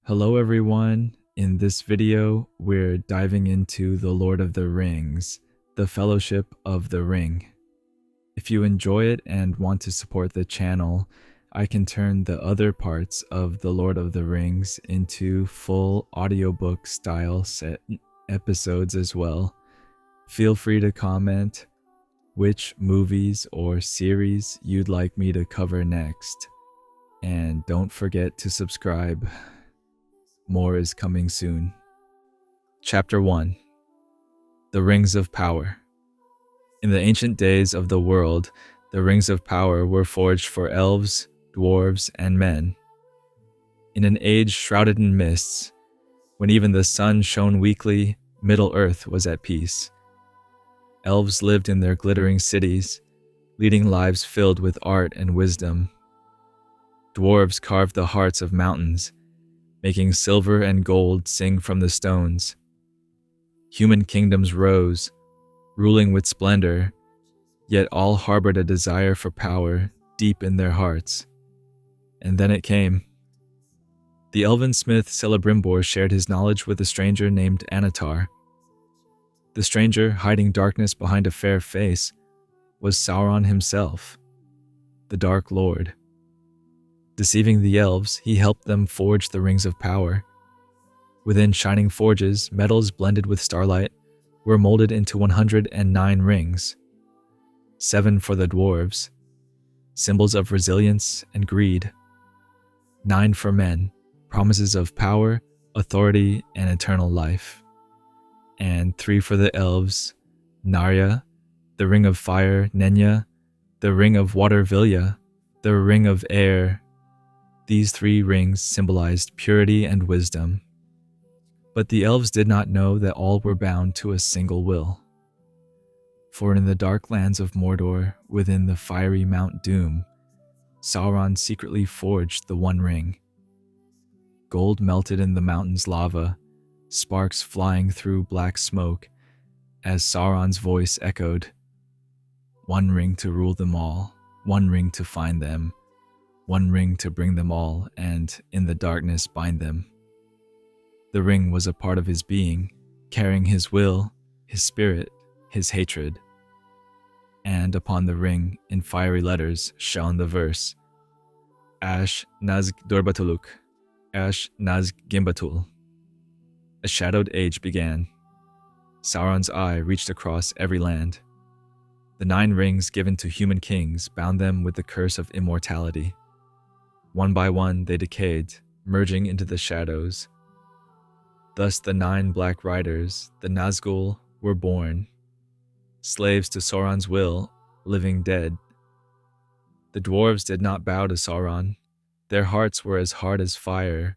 Hello everyone. In this video, we're diving into The Lord of the Rings, The Fellowship of the Ring. If you enjoy it and want to support the channel, I can turn the other parts of The Lord of the Rings into full audiobook style set episodes as well. Feel free to comment which movies or series you'd like me to cover next. And don't forget to subscribe. More is coming soon. Chapter 1. The Rings of Power. In the ancient days of the world, the Rings of Power were forged for elves, dwarves, and men. In an age shrouded in mists, when even the sun shone weakly, Middle-earth was at peace. Elves lived in their glittering cities, leading lives filled with art and wisdom. Dwarves carved the hearts of mountains, making silver and gold sing from the stones. Human kingdoms rose, ruling with splendor, yet all harbored a desire for power deep in their hearts. And then it came. The elven smith Celebrimbor shared his knowledge with a stranger named Annatar. The stranger, hiding darkness behind a fair face, was Sauron himself, the Dark Lord. Deceiving the elves, he helped them forge the Rings of Power. Within shining forges, metals blended with starlight were molded into 109 rings. 7 for the dwarves, symbols of resilience and greed. 9 for men, promises of power, authority, and eternal life. And 3 for the elves, Narya, the Ring of Fire, Nenya, the Ring of Water, Vilya, the Ring of Air. These 3 rings symbolized purity and wisdom. But the elves did not know that all were bound to a single will. For in the dark lands of Mordor, within the fiery Mount Doom, Sauron secretly forged the One Ring. Gold melted in the mountain's lava, sparks flying through black smoke, as Sauron's voice echoed, "One ring to rule them all, one ring to find them, one ring to bring them all, and in the darkness bind them." The ring was a part of his being, carrying his will, his spirit, his hatred. And upon the ring, in fiery letters, shone the verse, Ash Nazg Dorbatuluk, Ash Nazg Gimbatul. A shadowed age began. Sauron's eye reached across every land. The 9 rings given to human kings bound them with the curse of immortality. One by one they decayed, merging into the shadows. Thus the 9 Black Riders, the Nazgul, were born. Slaves to Sauron's will, living dead. The dwarves did not bow to Sauron. Their hearts were as hard as fire,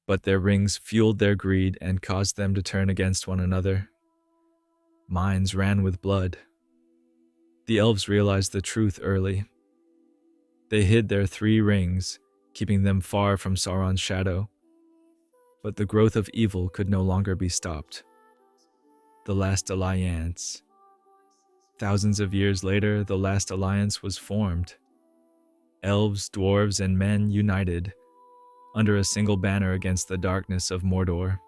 but their rings fueled their greed and caused them to turn against one another. Minds ran with blood. The elves realized the truth early. They hid their 3 rings, keeping them far from Sauron's shadow. But the growth of evil could no longer be stopped. The Last Alliance. Thousands of years later, the Last Alliance was formed. Elves, dwarves, and men united, under a single banner against the darkness of Mordor.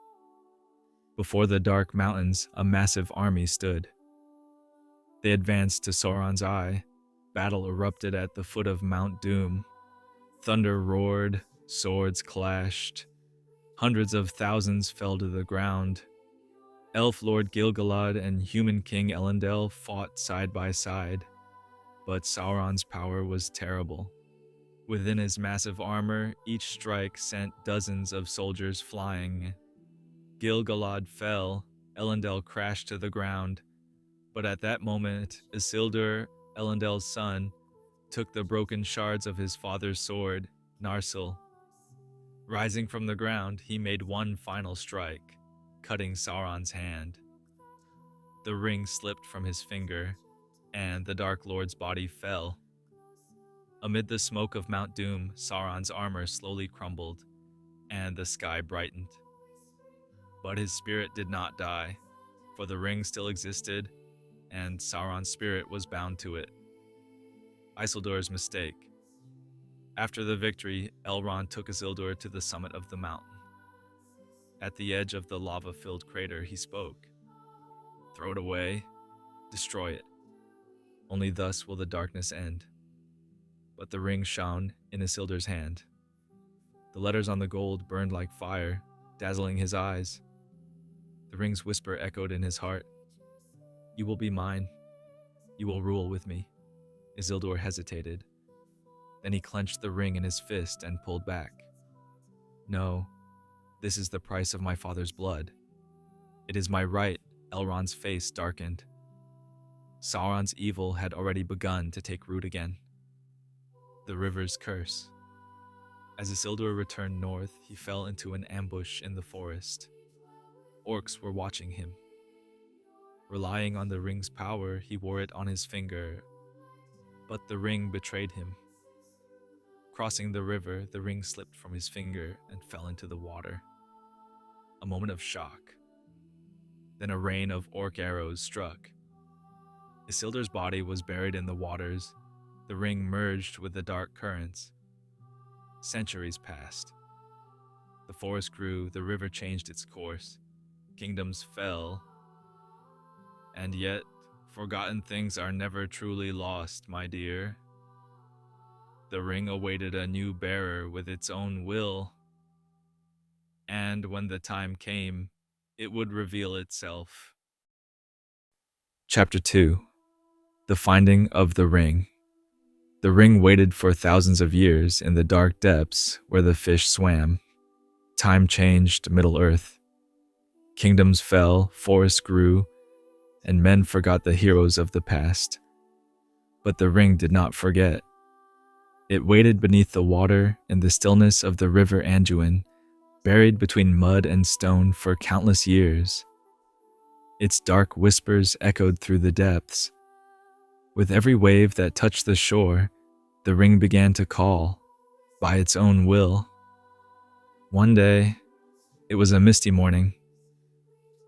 Before the dark mountains, a massive army stood. They advanced to Sauron's Eye. Battle erupted at the foot of Mount Doom. Thunder roared, swords clashed. Hundreds of thousands fell to the ground. Elf Lord Gil-galad and human King Elendil fought side by side. But Sauron's power was terrible. Within his massive armor, each strike sent dozens of soldiers flying. Gil-galad fell, Elendil crashed to the ground. But at that moment, Isildur, Elendil's son, took the broken shards of his father's sword, Narsil. Rising from the ground, he made one final strike, cutting Sauron's hand. The ring slipped from his finger, and the Dark Lord's body fell. Amid the smoke of Mount Doom, Sauron's armor slowly crumbled, and the sky brightened. But his spirit did not die, for the ring still existed, and Sauron's spirit was bound to it. Isildur's mistake. After the victory, Elrond took Isildur to the summit of the mountain. At the edge of the lava-filled crater, he spoke. Throw it away, destroy it. Only thus will the darkness end. But the ring shone in Isildur's hand. The letters on the gold burned like fire, dazzling his eyes. The ring's whisper echoed in his heart. You will be mine. You will rule with me. Isildur hesitated. Then he clenched the ring in his fist and pulled back. No, this is the price of my father's blood. It is my right. Elrond's face darkened. Sauron's evil had already begun to take root again. The river's curse. As Isildur returned north, he fell into an ambush in the forest. Orcs were watching him. Relying on the ring's power, he wore it on his finger, but the ring betrayed him. Crossing the river, the ring slipped from his finger and fell into the water. A moment of shock. Then a rain of orc arrows struck. Isildur's body was buried in the waters. The ring merged with the dark currents. Centuries passed. The forest grew, the river changed its course. Kingdoms fell. And yet, forgotten things are never truly lost, my dear. The ring awaited a new bearer with its own will. And when the time came, it would reveal itself. Chapter 2. The Finding of the Ring. The ring waited for thousands of years in the dark depths where the fish swam. Time changed Middle-earth. Kingdoms fell, forests grew, and men forgot the heroes of the past. But the ring did not forget. It waited beneath the water in the stillness of the river Anduin, buried between mud and stone for countless years. Its dark whispers echoed through the depths. With every wave that touched the shore, the ring began to call, by its own will. One day, it was a misty morning.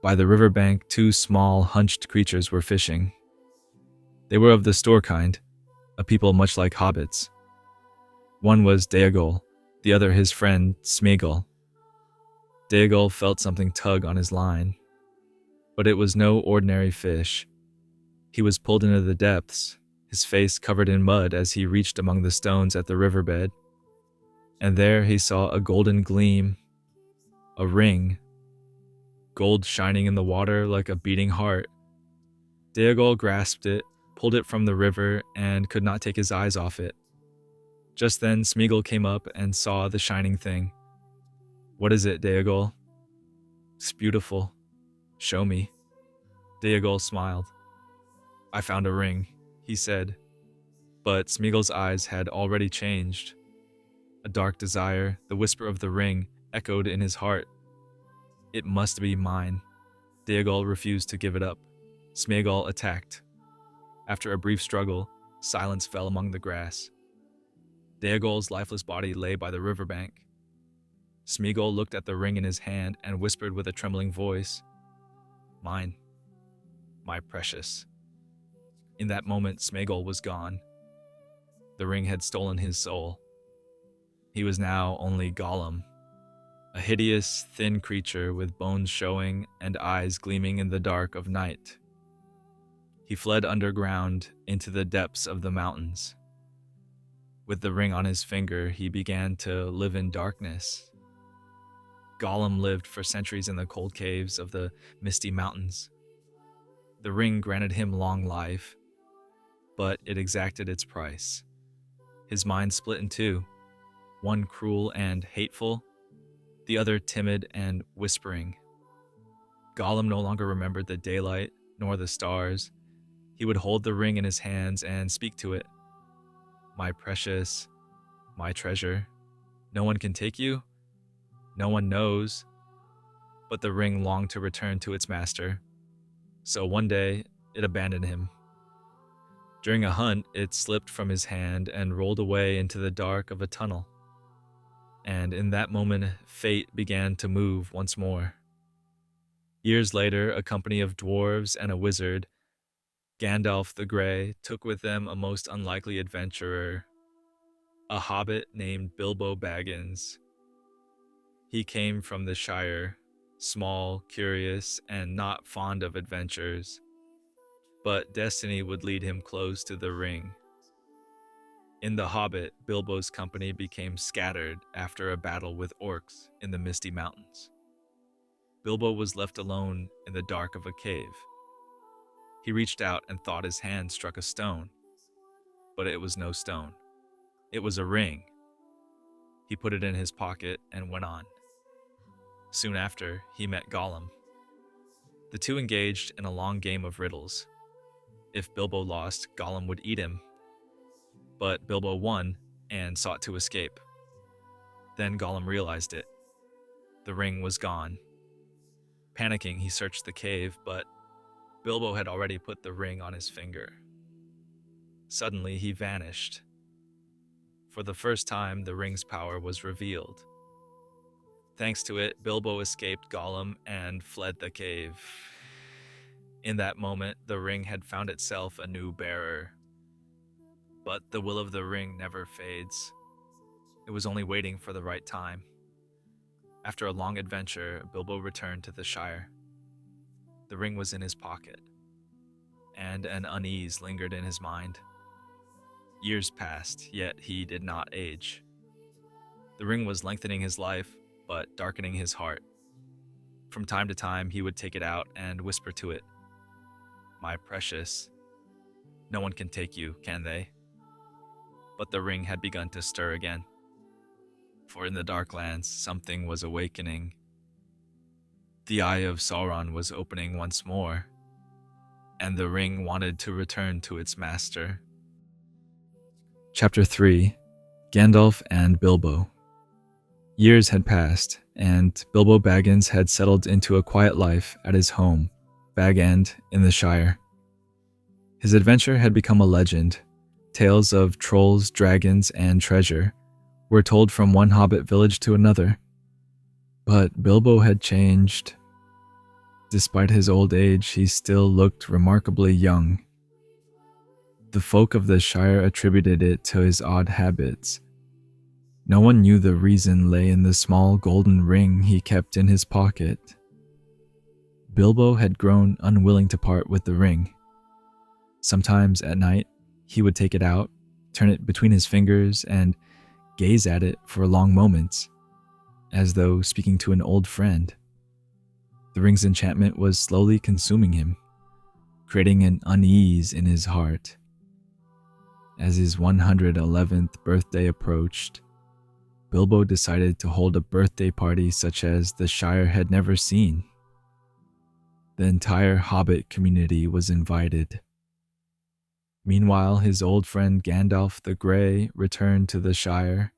By the riverbank, two small, hunched creatures were fishing. They were of the store kind, a people much like hobbits. One was Deagol, the other his friend, Smeagol. Deagol felt something tug on his line, but it was no ordinary fish. He was pulled into the depths, his face covered in mud as he reached among the stones at the riverbed. And there he saw a golden gleam, a ring, gold shining in the water like a beating heart. Deagol grasped it, pulled it from the river, and could not take his eyes off it. Just then Smeagol came up and saw the shining thing. What is it, Deagol? It's beautiful. Show me. Deagol smiled. I found a ring, he said. But Smeagol's eyes had already changed. A dark desire, the whisper of the ring, echoed in his heart. It must be mine. Deagol refused to give it up. Smeagol attacked. After a brief struggle, silence fell among the grass. Deagol's lifeless body lay by the riverbank. Smeagol looked at the ring in his hand and whispered with a trembling voice, Mine, my precious. In that moment, Smeagol was gone. The ring had stolen his soul. He was now only Gollum, a hideous, thin creature with bones showing and eyes gleaming in the dark of night. He fled underground into the depths of the mountains. With the ring on his finger, he began to live in darkness. Gollum lived for centuries in the cold caves of the misty mountains. The ring granted him long life, but it exacted its price. His mind split in two, one cruel and hateful, the other timid and whispering. Gollum no longer remembered the daylight nor the stars. He would hold the ring in his hands and speak to it. My precious, my treasure, no one can take you, no one knows. But the ring longed to return to its master. So one day, it abandoned him. During a hunt, it slipped from his hand and rolled away into the dark of a tunnel. And in that moment, fate began to move once more. Years later, a company of dwarves and a wizard, Gandalf the Grey, took with them a most unlikely adventurer, a hobbit named Bilbo Baggins. He came from the Shire, small, curious, and not fond of adventures. But destiny would lead him close to the ring. In The Hobbit, Bilbo's company became scattered after a battle with orcs in the Misty Mountains. Bilbo was left alone in the dark of a cave. He reached out and thought his hand struck a stone, but it was no stone. It was a ring. He put it in his pocket and went on. Soon after, he met Gollum. The two engaged in a long game of riddles. If Bilbo lost, Gollum would eat him. But Bilbo won and sought to escape. Then Gollum realized it. The ring was gone. Panicking, he searched the cave, but Bilbo had already put the ring on his finger. Suddenly, he vanished. For the first time, the ring's power was revealed. Thanks to it, Bilbo escaped Gollum and fled the cave. In that moment, the ring had found itself a new bearer. But the will of the ring never fades. It was only waiting for the right time. After a long adventure, Bilbo returned to the Shire. The ring was in his pocket, and an unease lingered in his mind. Years passed, yet he did not age. The ring was lengthening his life, but darkening his heart. From time to time, he would take it out and whisper to it, "My precious, no one can take you, can they?" But the ring had begun to stir again. For in the Darklands, something was awakening. The eye of Sauron was opening once more, and the ring wanted to return to its master. Chapter 3: Gandalf and Bilbo. Years had passed, and Bilbo Baggins had settled into a quiet life at his home, Bag End, in the Shire. His adventure had become a legend. Tales of trolls, dragons, and treasure were told from one hobbit village to another. But Bilbo had changed. Despite his old age, he still looked remarkably young. The folk of the Shire attributed it to his odd habits. No one knew the reason lay in the small golden ring he kept in his pocket. Bilbo had grown unwilling to part with the ring. Sometimes at night, he would take it out, turn it between his fingers, and gaze at it for long moments, as though speaking to an old friend. The ring's enchantment was slowly consuming him, creating an unease in his heart. As his 111th birthday approached, Bilbo decided to hold a birthday party such as the Shire had never seen. The entire Hobbit community was invited. Meanwhile, his old friend Gandalf the Grey returned to the Shire.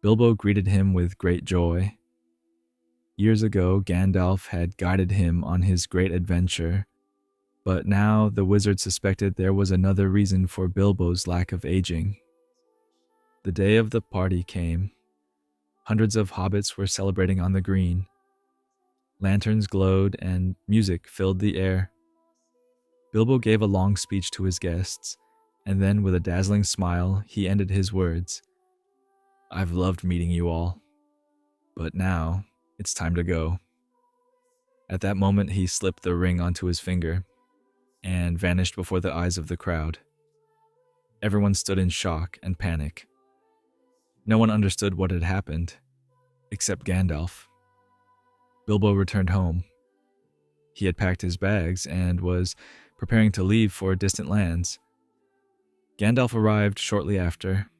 Bilbo greeted him with great joy. Years ago, Gandalf had guided him on his great adventure, but now the wizard suspected there was another reason for Bilbo's lack of aging. The day of the party came. Hundreds of hobbits were celebrating on the green. Lanterns glowed and music filled the air. Bilbo gave a long speech to his guests, and then with a dazzling smile, he ended his words. "I've loved meeting you all, but now it's time to go." At that moment, he slipped the ring onto his finger and vanished before the eyes of the crowd. Everyone stood in shock and panic. No one understood what had happened, except Gandalf. Bilbo returned home. He had packed his bags and was preparing to leave for distant lands. Gandalf arrived shortly after.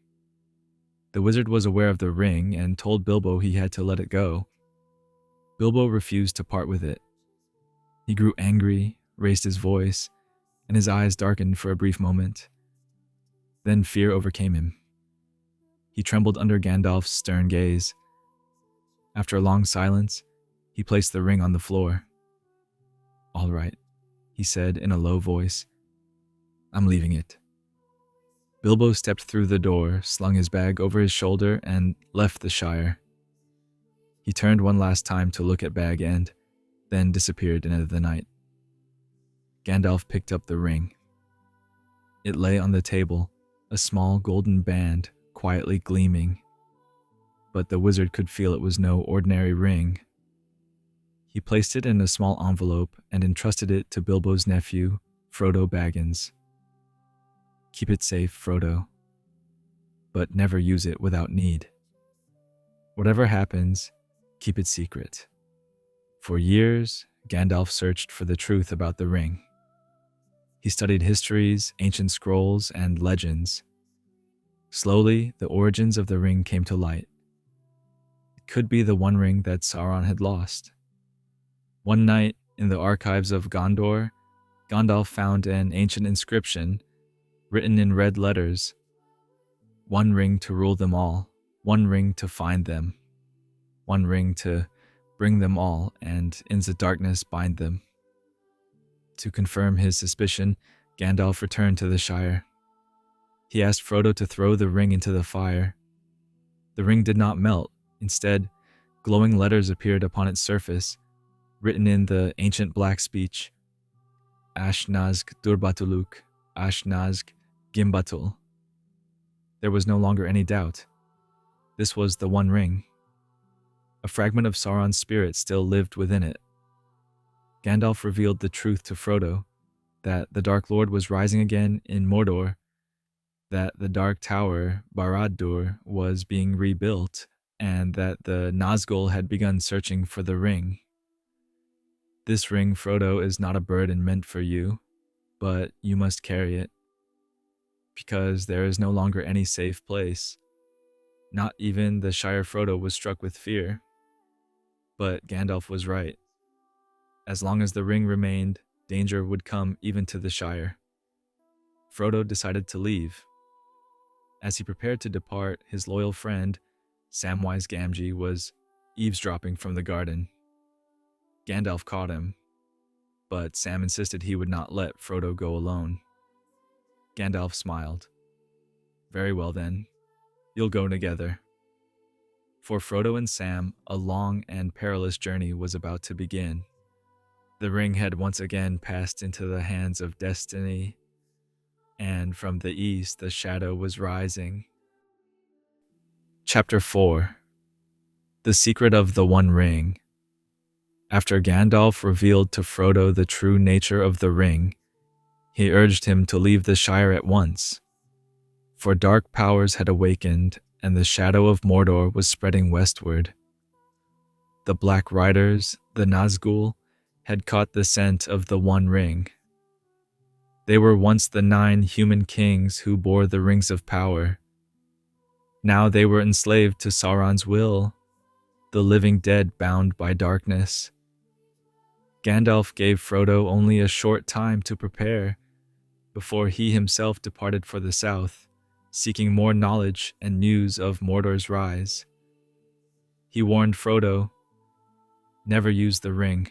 The wizard was aware of the ring and told Bilbo he had to let it go. Bilbo refused to part with it. He grew angry, raised his voice, and his eyes darkened for a brief moment. Then fear overcame him. He trembled under Gandalf's stern gaze. After a long silence, he placed the ring on the floor. "All right," he said in a low voice. "I'm leaving it." Bilbo stepped through the door, slung his bag over his shoulder, and left the Shire. He turned one last time to look at Bag End, then disappeared into the night. Gandalf picked up the ring. It lay on the table, a small golden band quietly gleaming. But the wizard could feel it was no ordinary ring. He placed it in a small envelope and entrusted it to Bilbo's nephew, Frodo Baggins. Keep it safe, Frodo, but never use it without need. Whatever happens, keep it secret. For years, Gandalf searched for the truth about the ring. He studied histories, ancient scrolls, and legends. Slowly, the origins of the ring came to light. It could be the one ring that Sauron had lost. One night, in the archives of Gondor, Gandalf found an ancient inscription written in red letters. One ring to rule them all, one ring to find them, one ring to bring them all, and in the darkness bind them. To confirm his suspicion, Gandalf returned to the Shire. He asked Frodo to throw the ring into the fire. The ring did not melt. Instead, glowing letters appeared upon its surface, written in the ancient black speech, Ashnazg Durbatuluk, Ashnazg Gimbatul. There was no longer any doubt. This was the One Ring. A fragment of Sauron's spirit still lived within it. Gandalf revealed the truth to Frodo, that the Dark Lord was rising again in Mordor, that the Dark Tower, Barad-dûr, was being rebuilt, and that the Nazgul had begun searching for the ring. This ring, Frodo, is not a burden meant for you, but you must carry it, because there is no longer any safe place. Not even the Shire. Frodo was struck with fear. But Gandalf was right. As long as the ring remained, danger would come even to the Shire. Frodo decided to leave. As he prepared to depart, his loyal friend, Samwise Gamgee, was eavesdropping from the garden. Gandalf caught him, but Sam insisted he would not let Frodo go alone. Gandalf smiled. Very well then, you'll go together. For Frodo and Sam, a long and perilous journey was about to begin. The ring had once again passed into the hands of destiny, and from the east the shadow was rising. Chapter 4. The Secret of the One Ring. After Gandalf revealed to Frodo the true nature of the ring, he urged him to leave the Shire at once, for dark powers had awakened and the shadow of Mordor was spreading westward. The Black Riders, the Nazgul, had caught the scent of the One Ring. They were once the 9 human kings who bore the rings of power. Now they were enslaved to Sauron's will, the living dead bound by darkness. Gandalf gave Frodo only a short time to prepare before he himself departed for the south, seeking more knowledge and news of Mordor's rise. He warned Frodo, never use the ring.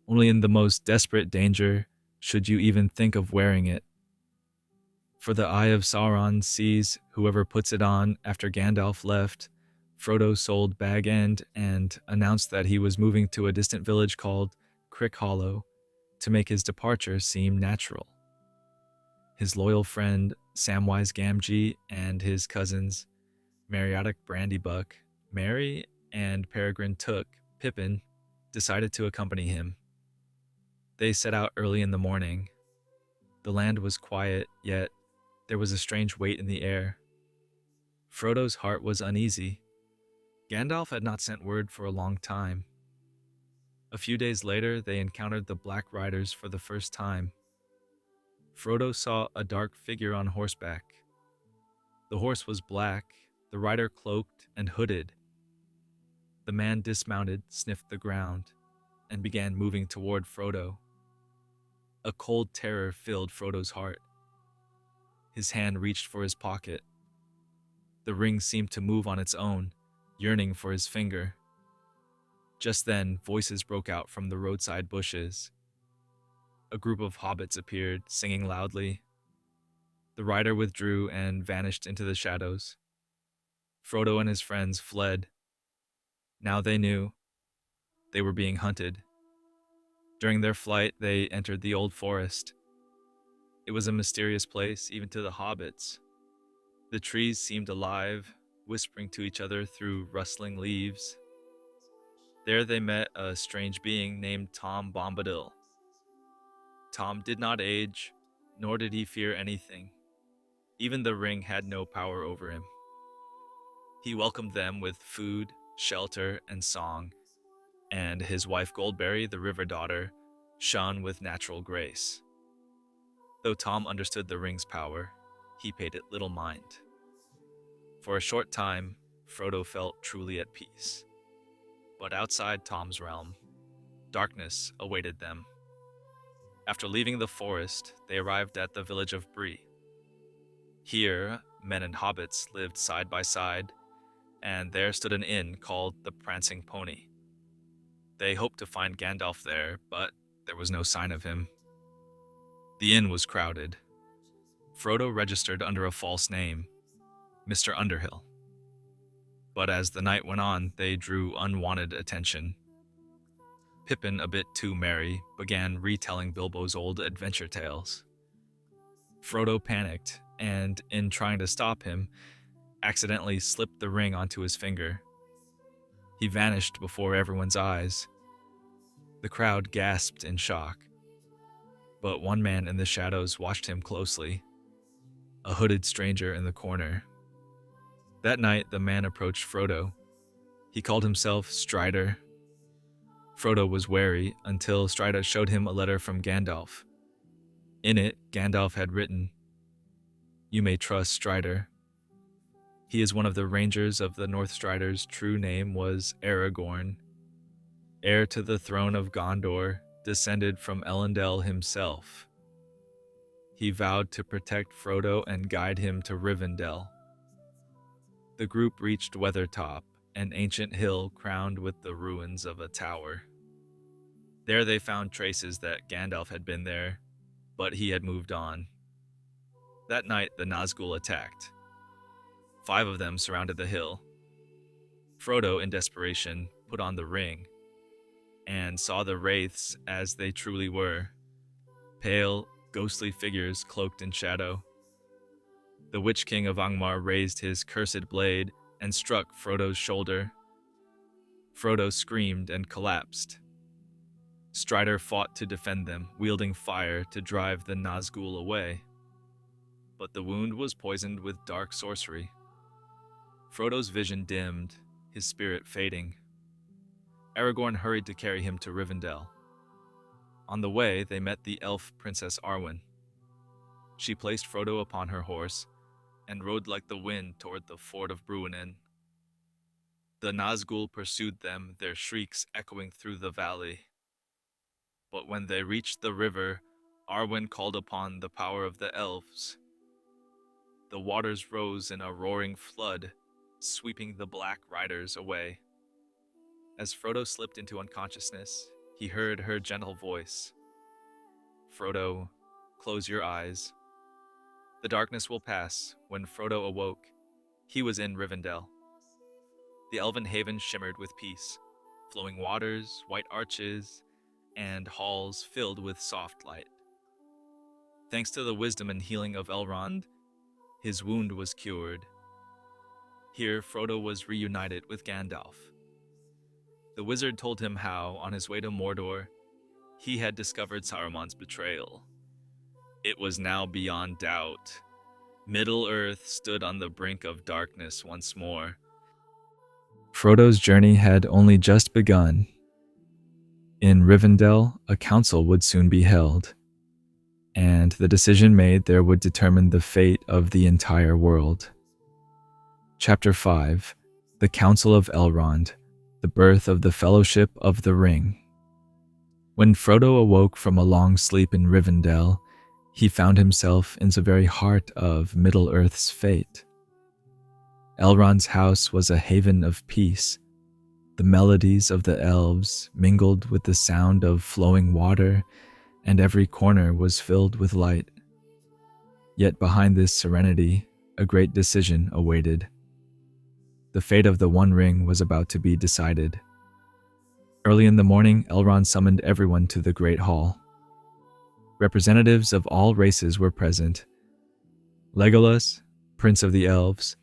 Only in the most desperate danger should you even think of wearing it. For the eye of Sauron sees whoever puts it on. After Gandalf left, Frodo sold Bag End and announced that he was moving to a distant village called Crick Hollow to make his departure seem natural. His loyal friend, Samwise Gamgee, and his cousins, Meriadoc Brandybuck, Merry, and Peregrine Took, Pippin, decided to accompany him. They set out early in the morning. The land was quiet, yet there was a strange weight in the air. Frodo's heart was uneasy. Gandalf had not sent word for a long time. A few days later, they encountered the Black Riders for the first time. Frodo saw a dark figure on horseback. The horse was black, the rider cloaked and hooded. The man dismounted, sniffed the ground, and began moving toward Frodo. A cold terror filled Frodo's heart. His hand reached for his pocket. The ring seemed to move on its own, yearning for his finger. Just then, voices broke out from the roadside bushes. A group of hobbits appeared, singing loudly. The rider withdrew and vanished into the shadows. Frodo and his friends fled. Now they knew they were being hunted. During their flight, they entered the old forest. It was a mysterious place, even to the hobbits. The trees seemed alive, whispering to each other through rustling leaves. There they met a strange being named Tom Bombadil. Tom did not age, nor did he fear anything. Even the ring had no power over him. He welcomed them with food, shelter, and song, and his wife Goldberry, the river daughter, shone with natural grace. Though Tom understood the ring's power, he paid it little mind. For a short time, Frodo felt truly at peace. But outside Tom's realm, darkness awaited them. After leaving the forest, they arrived at the village of Bree. Here, men and hobbits lived side by side, and there stood an inn called the Prancing Pony. They hoped to find Gandalf there, but there was no sign of him. The inn was crowded. Frodo registered under a false name, Mr. Underhill. But as the night went on, they drew unwanted attention. Pippin, a bit too merry, began retelling Bilbo's old adventure tales. Frodo panicked, and in trying to stop him, accidentally slipped the ring onto his finger. He vanished before everyone's eyes. The crowd gasped in shock. But one man in the shadows watched him closely, a hooded stranger in the corner. That night, the man approached Frodo. He called himself Strider. Frodo was wary until Strider showed him a letter from Gandalf. In it, Gandalf had written, "You may trust Strider. He is one of the rangers of the North Strider's true name was Aragorn, heir to the throne of Gondor, descended from Elendil himself. He vowed to protect Frodo and guide him to Rivendell." The group reached Weathertop, an ancient hill crowned with the ruins of a tower. There they found traces that Gandalf had been there, but he had moved on. That night, the Nazgul attacked. 5 of them surrounded the hill. Frodo, in desperation, put on the ring and saw the wraiths as they truly were, pale, ghostly figures cloaked in shadow. The Witch King of Angmar raised his cursed blade and struck Frodo's shoulder. Frodo screamed and collapsed. Strider fought to defend them, wielding fire to drive the Nazgul away. But the wound was poisoned with dark sorcery. Frodo's vision dimmed, his spirit fading. Aragorn hurried to carry him to Rivendell. On the way, they met the elf Princess Arwen. She placed Frodo upon her horse and rode like the wind toward the ford of Bruinen. The Nazgul pursued them, their shrieks echoing through the valley. But when they reached the river, Arwen called upon the power of the elves. The waters rose in a roaring flood, sweeping the black riders away. As Frodo slipped into unconsciousness, he heard her gentle voice. "Frodo, close your eyes. The darkness will pass." When Frodo awoke, he was in Rivendell. The elven haven shimmered with peace, flowing waters, white arches, and halls filled with soft light. Thanks to the wisdom and healing of Elrond, his wound was cured. Here, Frodo was reunited with Gandalf. The wizard told him how, on his way to Mordor, he had discovered Saruman's betrayal. It was now beyond doubt. Middle-earth stood on the brink of darkness once more. Frodo's journey had only just begun. In Rivendell, a council would soon be held, and the decision made there would determine the fate of the entire world. Chapter 5: The Council of Elrond, the Birth of the Fellowship of the Ring. When Frodo awoke from a long sleep in Rivendell, he found himself in the very heart of Middle-earth's fate. Elrond's house was a haven of peace. The melodies of the elves mingled with the sound of flowing water, and every corner was filled with light. Yet behind this serenity, a great decision awaited. The fate of the One Ring was about to be decided. Early in the morning, Elrond summoned everyone to the Great Hall. Representatives of all races were present. Legolas, Prince of the Elves,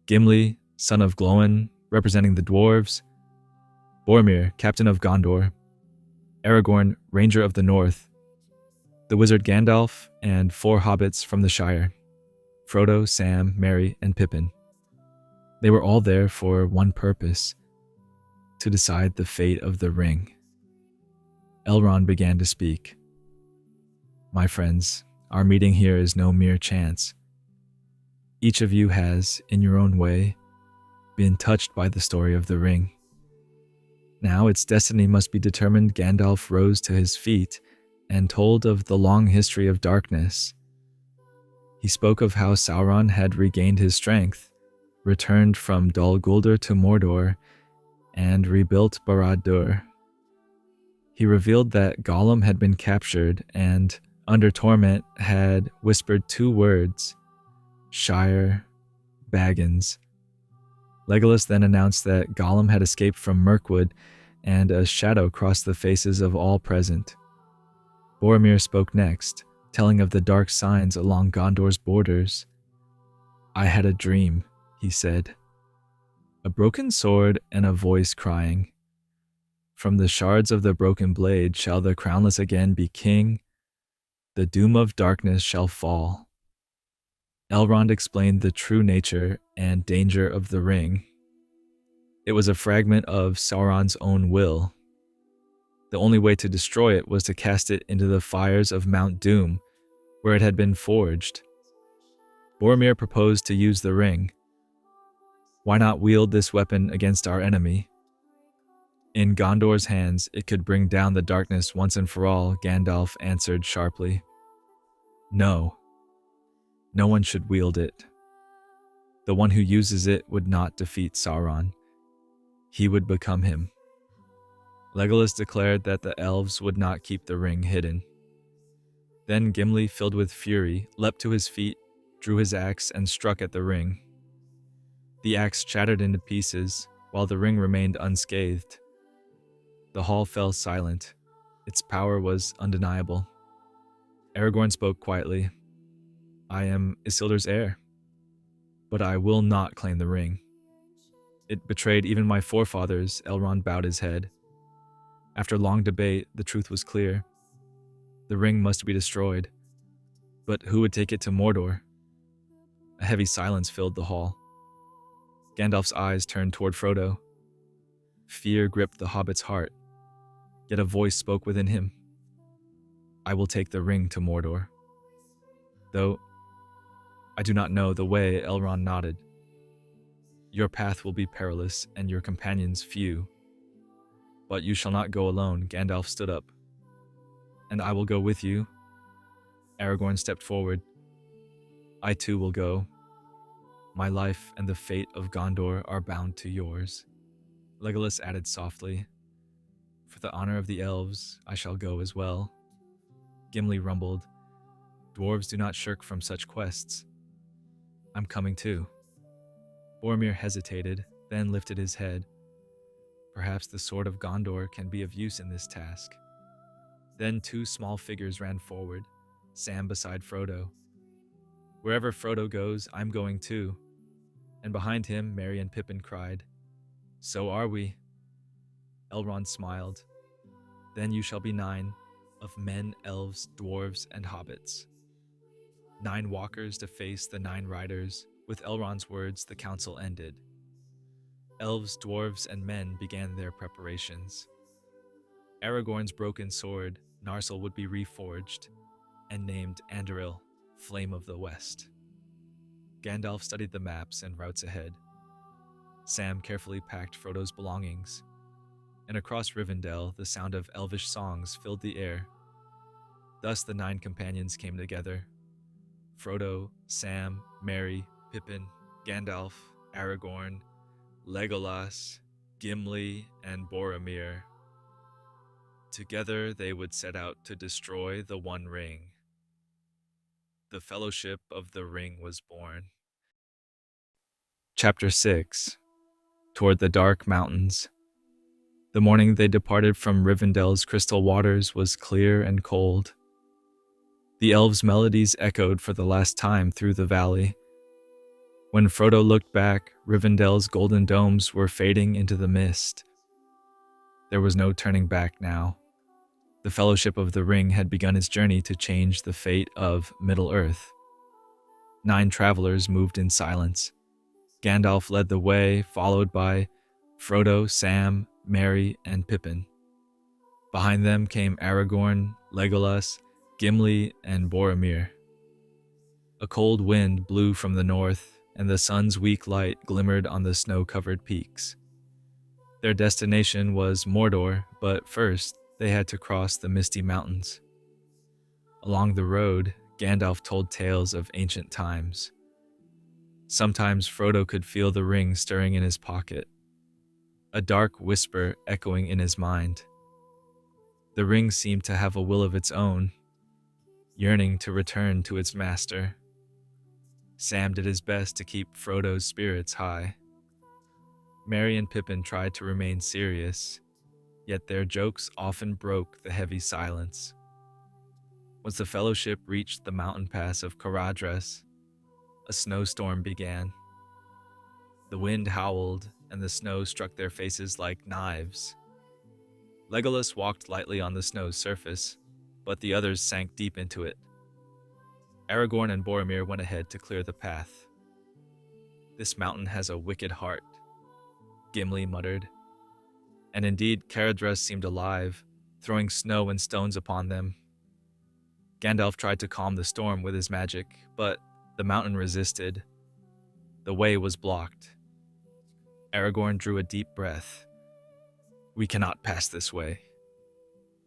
Gimli, son of Glóin, representing the dwarves, Boromir, captain of Gondor, Aragorn, ranger of the north, the wizard Gandalf, and 4 hobbits from the Shire, Frodo, Sam, Merry, and Pippin. They were all there for one purpose: to decide the fate of the ring. Elrond began to speak. My friends, our meeting here is no mere chance. Each of you has, in your own way, been touched by the story of the ring. Now its destiny must be determined. Gandalf rose to his feet and told of the long history of darkness. He spoke of how Sauron had regained his strength, returned from Dol Guldur to Mordor, and rebuilt Barad-dûr. He revealed that Gollum had been captured and, under torment, had whispered 2 words: Shire, Baggins. Legolas then announced that Gollum had escaped from Mirkwood, and a shadow crossed the faces of all present. Boromir spoke next, telling of the dark signs along Gondor's borders. I had a dream, he said. A broken sword and a voice crying, from the shards of the broken blade shall the crownless again be king. The doom of darkness shall fall. Elrond explained the true nature and danger of the ring. It was a fragment of Sauron's own will. The only way to destroy it was to cast it into the fires of Mount Doom, where it had been forged. Boromir proposed to use the ring. Why not wield this weapon against our enemy? In Gondor's hands, it could bring down the darkness once and for all, Gandalf answered sharply. No. No one should wield it. The one who uses it would not defeat Sauron. He would become him. Legolas declared that the elves would not keep the ring hidden. Then Gimli, filled with fury, leapt to his feet, drew his axe, and struck at the ring. The axe shattered into pieces, while the ring remained unscathed. The hall fell silent. Its power was undeniable. Aragorn spoke quietly. I am Isildur's heir, but I will not claim the ring. It betrayed even my forefathers. Elrond bowed his head. After long debate, the truth was clear. The ring must be destroyed. But who would take it to Mordor? A heavy silence filled the hall. Gandalf's eyes turned toward Frodo. Fear gripped the hobbit's heart, yet a voice spoke within him. I will take the ring to Mordor. Though I do not know the way, Elrond nodded. Your path will be perilous and your companions few. But you shall not go alone. Gandalf stood up. And I will go with you. Aragorn stepped forward. I too will go. My life and the fate of Gondor are bound to yours. Legolas added softly. For the honor of the elves, I shall go as well. Gimli rumbled. Dwarves do not shirk from such quests. I'm coming too. Boromir hesitated, then lifted his head. Perhaps the sword of Gondor can be of use in this task. Then 2 small figures ran forward, Sam beside Frodo. Wherever Frodo goes, I'm going too. And behind him, Merry and Pippin cried, So are we. Elrond smiled. Then you shall be 9, of men, elves, dwarves, and hobbits. 9 walkers to face the 9 riders. With Elrond's words, the council ended. Elves, dwarves, and men began their preparations. Aragorn's broken sword, Narsil, would be reforged and named Anduril, Flame of the West. Gandalf studied the maps and routes ahead. Sam carefully packed Frodo's belongings, and across Rivendell, the sound of elvish songs filled the air. Thus the 9 companions came together. Frodo, Sam, Merry, Pippin, Gandalf, Aragorn, Legolas, Gimli, and Boromir. Together they would set out to destroy the One Ring. The Fellowship of the Ring was born. Chapter 6. Toward the Dark Mountains. The morning they departed from Rivendell's crystal waters was clear and cold. The elves' melodies echoed for the last time through the valley. When Frodo looked back, Rivendell's golden domes were fading into the mist. There was no turning back now. The Fellowship of the Ring had begun its journey to change the fate of Middle-earth. 9 travelers moved in silence. Gandalf led the way, followed by Frodo, Sam, Merry, and Pippin. Behind them came Aragorn, Legolas, Gimli, and Boromir. A cold wind blew from the north, and the sun's weak light glimmered on the snow-covered peaks. Their destination was Mordor, but first they had to cross the misty mountains. Along the road, Gandalf told tales of ancient times. Sometimes Frodo could feel the ring stirring in his pocket, a dark whisper echoing in his mind. The ring seemed to have a will of its own, yearning to return to its master. Sam did his best to keep Frodo's spirits high. Merry and Pippin tried to remain serious, yet their jokes often broke the heavy silence. Once the Fellowship reached the mountain pass of Caradhras, a snowstorm began. The wind howled, and the snow struck their faces like knives. Legolas walked lightly on the snow's surface, but the others sank deep into it. Aragorn and Boromir went ahead to clear the path. "This mountain has a wicked heart," Gimli muttered. And indeed, Caradhras seemed alive, throwing snow and stones upon them. Gandalf tried to calm the storm with his magic, but the mountain resisted. The way was blocked. Aragorn drew a deep breath. "We cannot pass this way.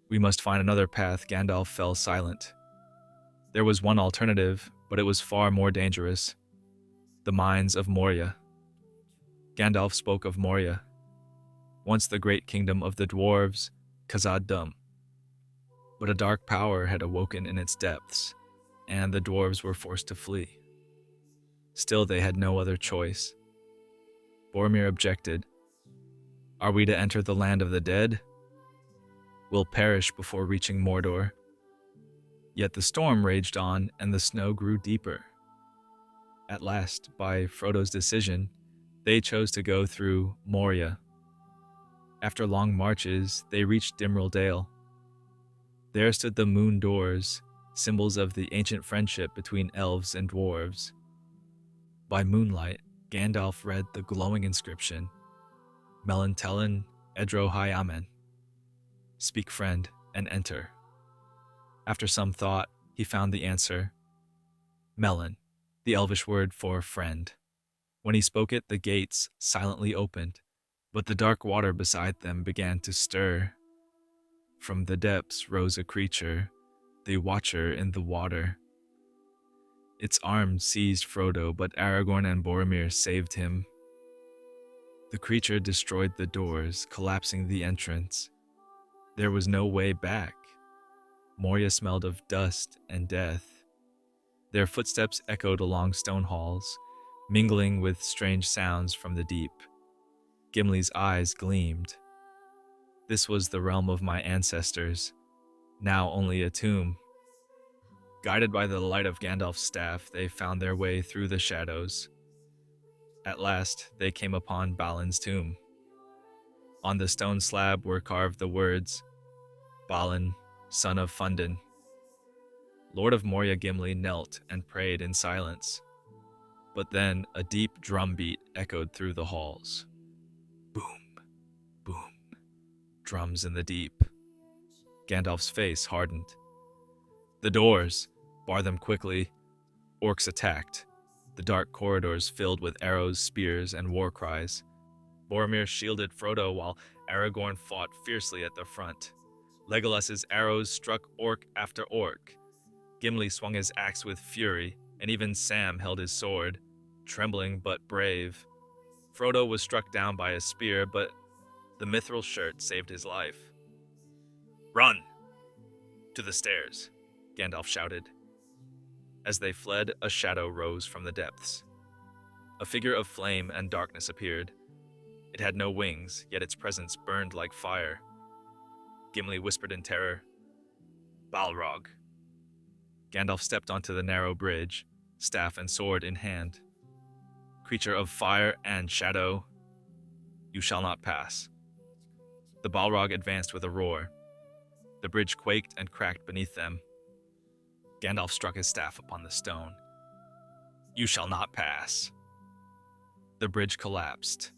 We must find another path." Gandalf fell silent. There was one alternative, but it was far more dangerous. The mines of Moria. Gandalf spoke of Moria, once the great kingdom of the dwarves, Khazad-dûm. But a dark power had awoken in its depths, and the dwarves were forced to flee. Still, they had no other choice. Boromir objected. "Are we to enter the land of the dead? We'll perish before reaching Mordor." Yet the storm raged on, and the snow grew deeper. At last, by Frodo's decision, they chose to go through Moria. After long marches, they reached Dimril Dale. There stood the moon doors, symbols of the ancient friendship between elves and dwarves. By moonlight, Gandalf read the glowing inscription, "Melon Tellen Edro Hi Amen." "Speak, friend, and enter." After some thought, he found the answer. Melon, the elvish word for friend. When he spoke it, the gates silently opened, but the dark water beside them began to stir. From the depths rose a creature, the Watcher in the water. Its arms seized Frodo, but Aragorn and Boromir saved him. The creature destroyed the doors, collapsing the entrance. There was no way back. Moria smelled of dust and death. Their footsteps echoed along stone halls, mingling with strange sounds from the deep. Gimli's eyes gleamed. This was the realm of my ancestors, now only a tomb. Guided by the light of Gandalf's staff, they found their way through the shadows. At last, they came upon Balin's tomb. On the stone slab were carved the words, "Balin, son of Fundin." Lord of Moria Gimli knelt and prayed in silence. But then a deep drum beat echoed through the halls. Boom, boom, drums in the deep. Gandalf's face hardened. "The doors! Bar them quickly." Orcs attacked. The dark corridors filled with arrows, spears, and war cries. Boromir shielded Frodo while Aragorn fought fiercely at the front. Legolas's arrows struck orc after orc. Gimli swung his axe with fury, and even Sam held his sword, trembling but brave. Frodo was struck down by a spear, but the mithril shirt saved his life. "Run! To the stairs," Gandalf shouted. As they fled, a shadow rose from the depths. A figure of flame and darkness appeared. It had no wings, yet its presence burned like fire. Gimli whispered in terror, "Balrog." Gandalf stepped onto the narrow bridge, staff and sword in hand. "Creature of fire and shadow, you shall not pass." The Balrog advanced with a roar. The bridge quaked and cracked beneath them. Gandalf struck his staff upon the stone. "You shall not pass." The bridge collapsed.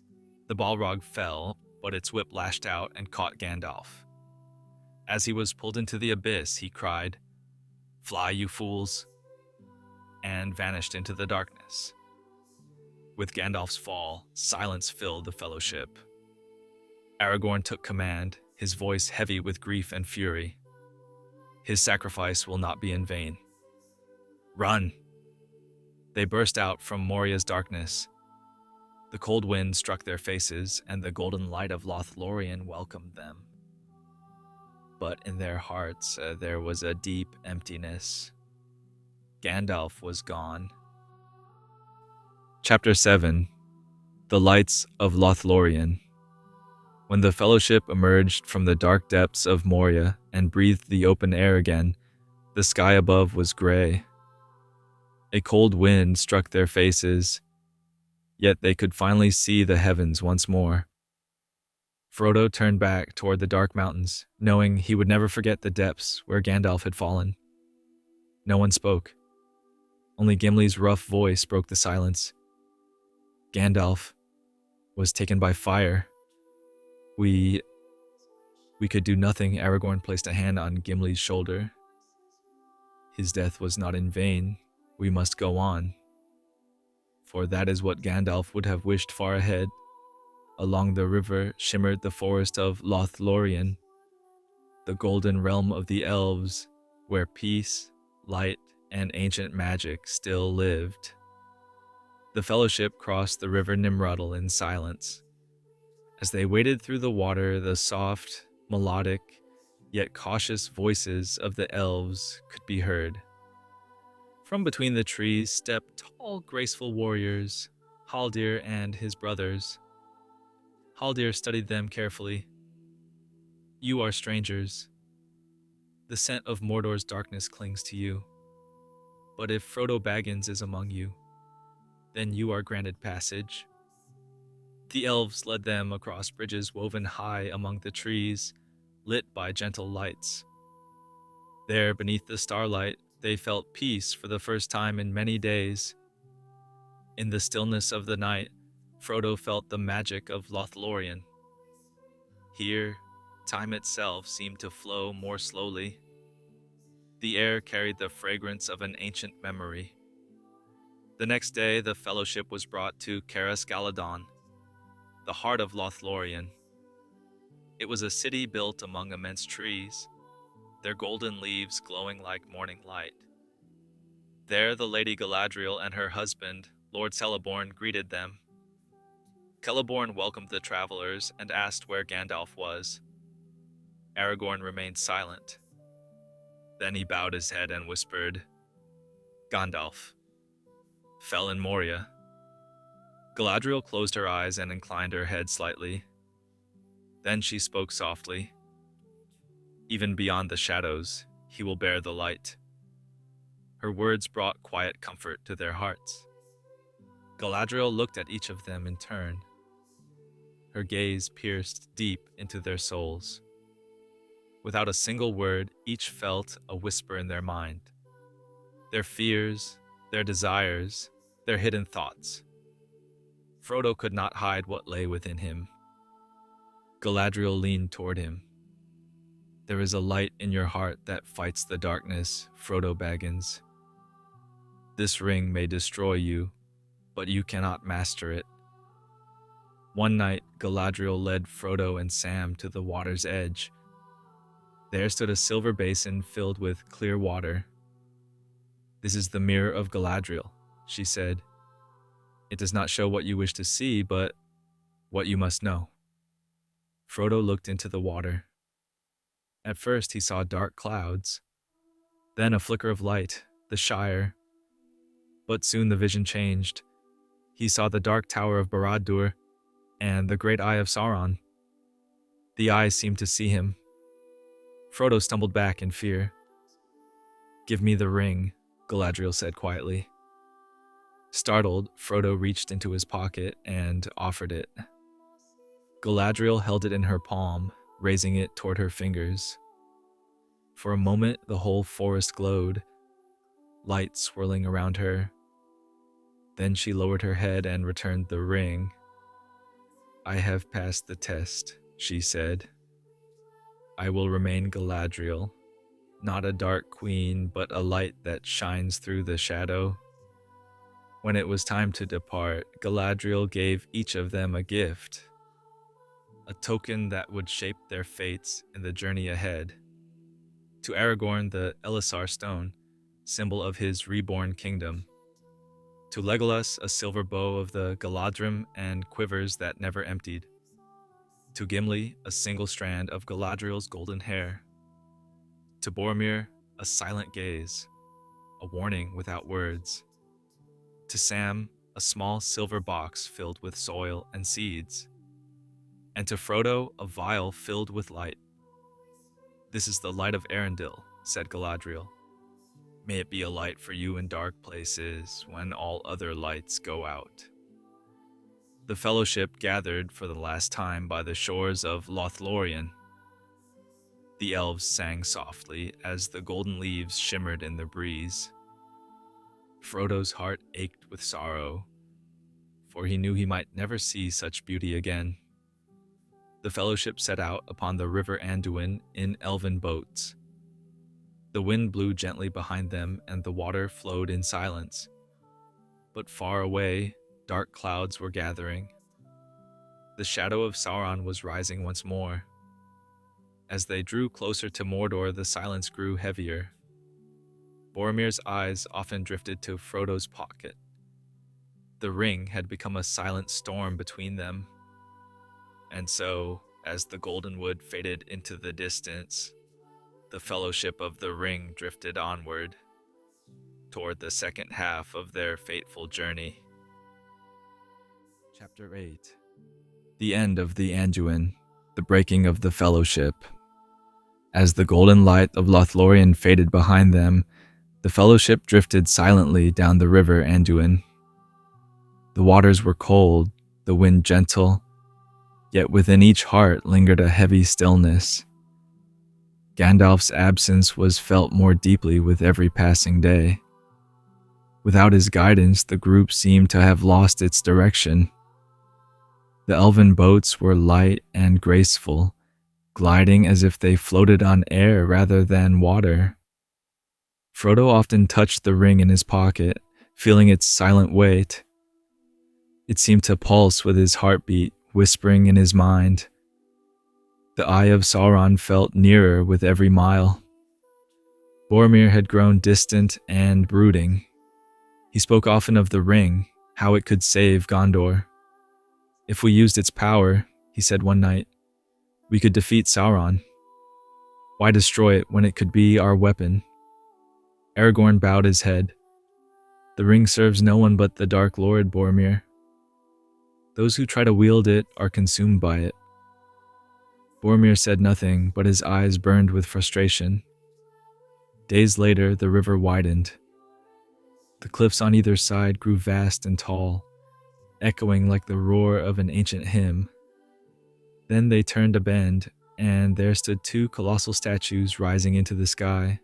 The Balrog fell, but its whip lashed out and caught Gandalf. As he was pulled into the abyss, he cried, "Fly, you fools," and vanished into the darkness. With Gandalf's fall, silence filled the Fellowship. Aragorn took command, his voice heavy with grief and fury. "His sacrifice will not be in vain. Run!" They burst out from Moria's darkness. The cold wind struck their faces, and the golden light of Lothlorien welcomed them. But in their hearts there was a deep emptiness. Gandalf was gone. Chapter 7. The Lights of Lothlorien. When the Fellowship emerged from the dark depths of Moria and breathed the open air again, the sky above was gray. A cold wind struck their faces, yet they could finally see the heavens once more. Frodo turned back toward the dark mountains, knowing he would never forget the depths where Gandalf had fallen. No one spoke. Only Gimli's rough voice broke the silence. Gandalf was taken by fire. We could do nothing. Aragorn placed a hand on Gimli's shoulder. His death was not in vain. We must go on. For that is what Gandalf would have wished far ahead. Along the river shimmered the forest of Lothlorien, the golden realm of the elves, where peace, light, and ancient magic still lived. The Fellowship crossed the river Nimrodel in silence. As they waded through the water, the soft, melodic, yet cautious voices of the elves could be heard. From between the trees stepped tall, graceful warriors, Haldir and his brothers. Haldir studied them carefully. "You are strangers. The scent of Mordor's darkness clings to you. But if Frodo Baggins is among you, then you are granted passage." The elves led them across bridges woven high among the trees, lit by gentle lights. There, beneath the starlight, they felt peace for the first time in many days. In the stillness of the night, Frodo felt the magic of Lothlorien. Here, time itself seemed to flow more slowly. The air carried the fragrance of an ancient memory. The next day, the Fellowship was brought to Caras Galadon, the heart of Lothlorien. It was a city built among immense trees, their golden leaves glowing like morning light. There the Lady Galadriel and her husband, Lord Celeborn, greeted them. Celeborn welcomed the travelers and asked where Gandalf was. Aragorn remained silent. Then he bowed his head and whispered, "Gandalf fell in Moria." Galadriel closed her eyes and inclined her head slightly. Then she spoke softly. "Even beyond the shadows, he will bear the light." Her words brought quiet comfort to their hearts. Galadriel looked at each of them in turn. Her gaze pierced deep into their souls. Without a single word, each felt a whisper in their mind. Their fears, their desires, their hidden thoughts. Frodo could not hide what lay within him. Galadriel leaned toward him. "There is a light in your heart that fights the darkness, Frodo Baggins. This ring may destroy you, but you cannot master it." One night, Galadriel led Frodo and Sam to the water's edge. There stood a silver basin filled with clear water. "This is the mirror of Galadriel," she said. "It does not show what you wish to see, but what you must know." Frodo looked into the water. At first he saw dark clouds, then a flicker of light, the Shire. But soon the vision changed. He saw the dark tower of Barad-dûr and the great eye of Sauron. The eyes seemed to see him. Frodo stumbled back in fear. "Give me the ring," Galadriel said quietly. Startled, Frodo reached into his pocket and offered it. Galadriel held it in her palm, raising it toward her fingers. For a moment, the whole forest glowed, light swirling around her. Then she lowered her head and returned the ring. "I have passed the test," she said. "I will remain Galadriel, not a dark queen, but a light that shines through the shadow." When it was time to depart, Galadriel gave each of them a gift, a token that would shape their fates in the journey ahead. To Aragorn, the Elisar stone, symbol of his reborn kingdom. To Legolas, a silver bow of the Galadrim and quivers that never emptied. To Gimli, a single strand of Galadriel's golden hair. To Boromir, a silent gaze, a warning without words. To Sam, a small silver box filled with soil and seeds. And to Frodo, a vial filled with light. "This is the light of Arendelle," said Galadriel. "May it be a light for you in dark places when all other lights go out." The Fellowship gathered for the last time by the shores of Lothlorien. The elves sang softly as the golden leaves shimmered in the breeze. Frodo's heart ached with sorrow, for he knew he might never see such beauty again. The Fellowship set out upon the river Anduin in elven boats. The wind blew gently behind them and the water flowed in silence. But far away, dark clouds were gathering. The shadow of Sauron was rising once more. As they drew closer to Mordor, the silence grew heavier. Boromir's eyes often drifted to Frodo's pocket. The ring had become a silent storm between them. And so, as the golden wood faded into the distance, the Fellowship of the Ring drifted onward, toward the second half of their fateful journey. Chapter 8. The end of the Anduin, the breaking of the Fellowship. As the golden light of Lothlorien faded behind them, the Fellowship drifted silently down the river Anduin. The waters were cold, the wind gentle, yet within each heart lingered a heavy stillness. Gandalf's absence was felt more deeply with every passing day. Without his guidance, the group seemed to have lost its direction. The elven boats were light and graceful, gliding as if they floated on air rather than water. Frodo often touched the ring in his pocket, feeling its silent weight. It seemed to pulse with his heartbeat, whispering in his mind. The eye of Sauron felt nearer with every mile. Boromir had grown distant and brooding. He spoke often of the ring, how it could save Gondor. "If we used its power," he said one night, "we could defeat Sauron. Why destroy it when it could be our weapon?" Aragorn bowed his head. "The ring serves no one but the Dark Lord, Boromir. Those who try to wield it are consumed by it." Boromir said nothing, but his eyes burned with frustration. Days later, the river widened. The cliffs on either side grew vast and tall, echoing like the roar of an ancient hymn. Then they turned a bend, and there stood two colossal statues rising into the sky.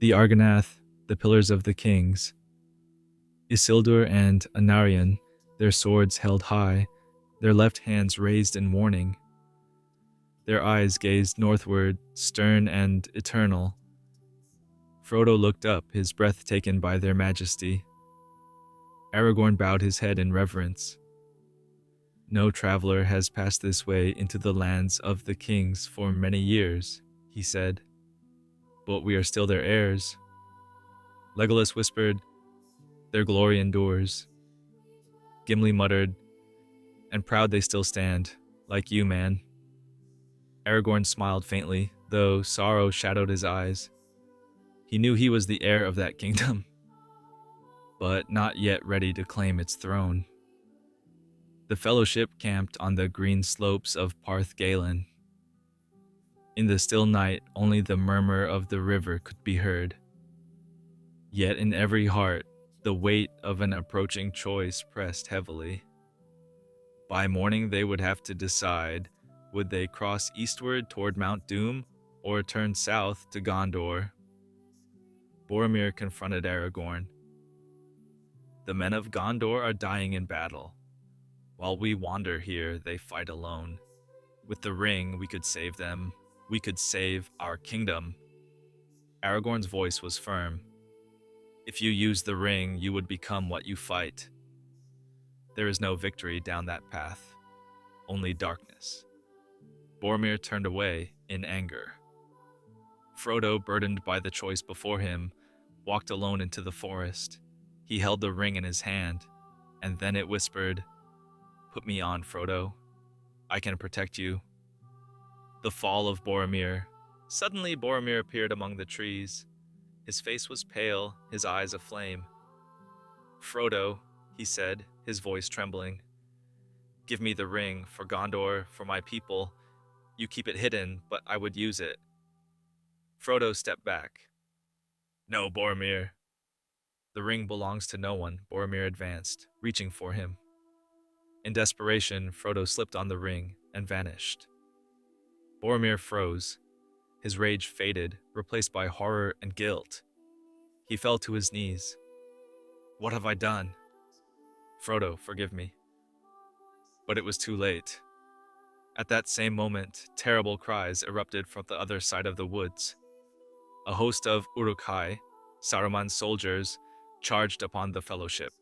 The Argonath, the pillars of the kings. Isildur and Anarion, their swords held high, their left hands raised in warning. Their eyes gazed northward, stern and eternal. Frodo looked up, his breath taken by their majesty. Aragorn bowed his head in reverence. "No traveler has passed this way into the lands of the kings for many years," he said. "But we are still their heirs." Legolas whispered, "Their glory endures." Gimli muttered, "And proud they still stand, like you, man." Aragorn smiled faintly, though sorrow shadowed his eyes. He knew he was the heir of that kingdom, but not yet ready to claim its throne. The Fellowship camped on the green slopes of Parth Galen. In the still night, only the murmur of the river could be heard. Yet in every heart, the weight of an approaching choice pressed heavily. By morning, they would have to decide Would they cross eastward toward Mount Doom or turn south to Gondor? Boromir confronted Aragorn. The men of Gondor are dying in battle. While we wander here, they fight alone. With the ring, we could save them. We could save our kingdom. Aragorn's voice was firm. If you use the ring, you would become what you fight. There is no victory down that path, only darkness. Boromir turned away in anger. Frodo, burdened by the choice before him, walked alone into the forest. He held the ring in his hand, and then it whispered, "Put me on, Frodo. I can protect you." The fall of Boromir. Suddenly Boromir appeared among the trees. His face was pale, his eyes aflame. "Frodo," he said, his voice trembling. "Give me the ring, for Gondor, for my people. You keep it hidden, but I would use it." Frodo stepped back. "No, Boromir. The ring belongs to no one." Boromir advanced, reaching for him. In desperation, Frodo slipped on the ring and vanished. Boromir froze. His rage faded, replaced by horror and guilt. He fell to his knees. "What have I done? Frodo, forgive me." But it was too late. At that same moment, terrible cries erupted from the other side of the woods. A host of Uruk-hai, Saruman's soldiers, charged upon the Fellowship.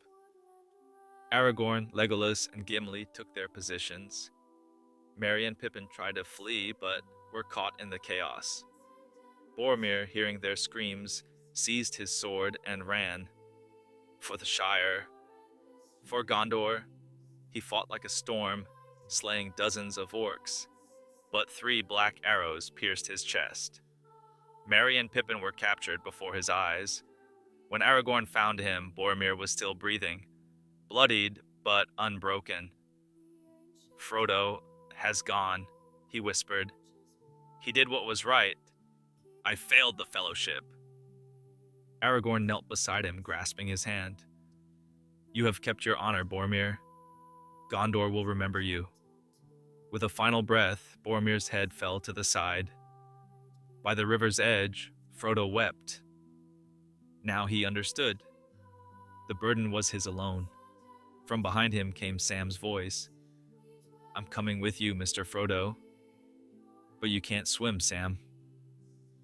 Aragorn, Legolas, and Gimli took their positions. Merry and Pippin tried to flee, but were caught in the chaos. Boromir, hearing their screams, seized his sword and ran. For the Shire, for Gondor, he fought like a storm, slaying dozens of orcs, but 3 black arrows pierced his chest. Merry and Pippin were captured before his eyes. When Aragorn found him, Boromir was still breathing, bloodied but unbroken. "Frodo has gone," he whispered. "He did what was right. I failed the Fellowship." Aragorn knelt beside him, grasping his hand. "You have kept your honor, Boromir. Gondor will remember you." With a final breath, Boromir's head fell to the side. By the river's edge, Frodo wept. Now he understood. The burden was his alone. From behind him came Sam's voice. "I'm coming with you, Mr. Frodo." "But you can't swim, Sam."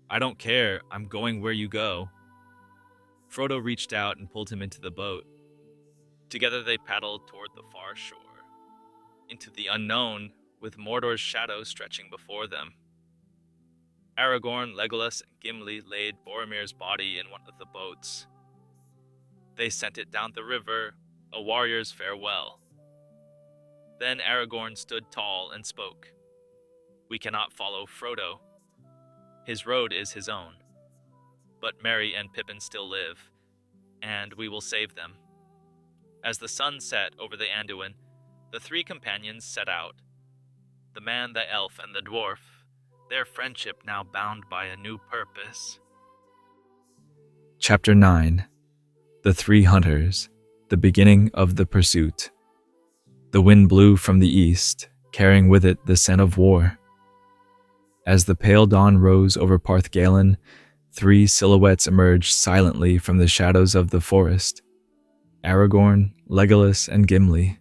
"I don't care. I'm going where you go." Frodo reached out and pulled him into the boat. Together they paddled toward the far shore, into the unknown, with Mordor's shadow stretching before them. Aragorn, Legolas, and Gimli laid Boromir's body in one of the boats. They sent it down the river, a warrior's farewell. Then Aragorn stood tall and spoke. "We cannot follow Frodo. His road is his own. But Merry and Pippin still live, and we will save them." As the sun set over the Anduin, the 3 companions set out. The man, the elf, and the dwarf, their friendship now bound by a new purpose. Chapter 9. The 3 Hunters, the beginning of the pursuit. The wind blew from the east, carrying with it the scent of war. As the pale dawn rose over Parth Galen, 3 silhouettes emerged silently from the shadows of the forest. Aragorn, Legolas, and Gimli.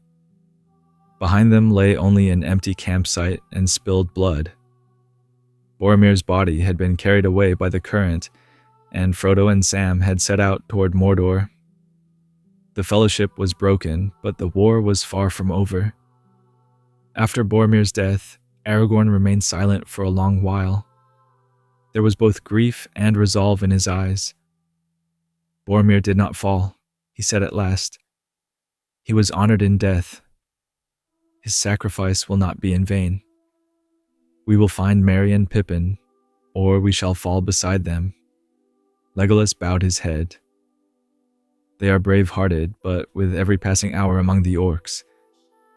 Behind them lay only an empty campsite and spilled blood. Boromir's body had been carried away by the current, and Frodo and Sam had set out toward Mordor. The Fellowship was broken, but the war was far from over. After Boromir's death, Aragorn remained silent for a long while. There was both grief and resolve in his eyes. "Boromir did not fall," he said at last. "He was honored in death. His sacrifice will not be in vain. We will find Merry and Pippin, or we shall fall beside them." Legolas bowed his head. "They are brave-hearted, but with every passing hour among the orcs,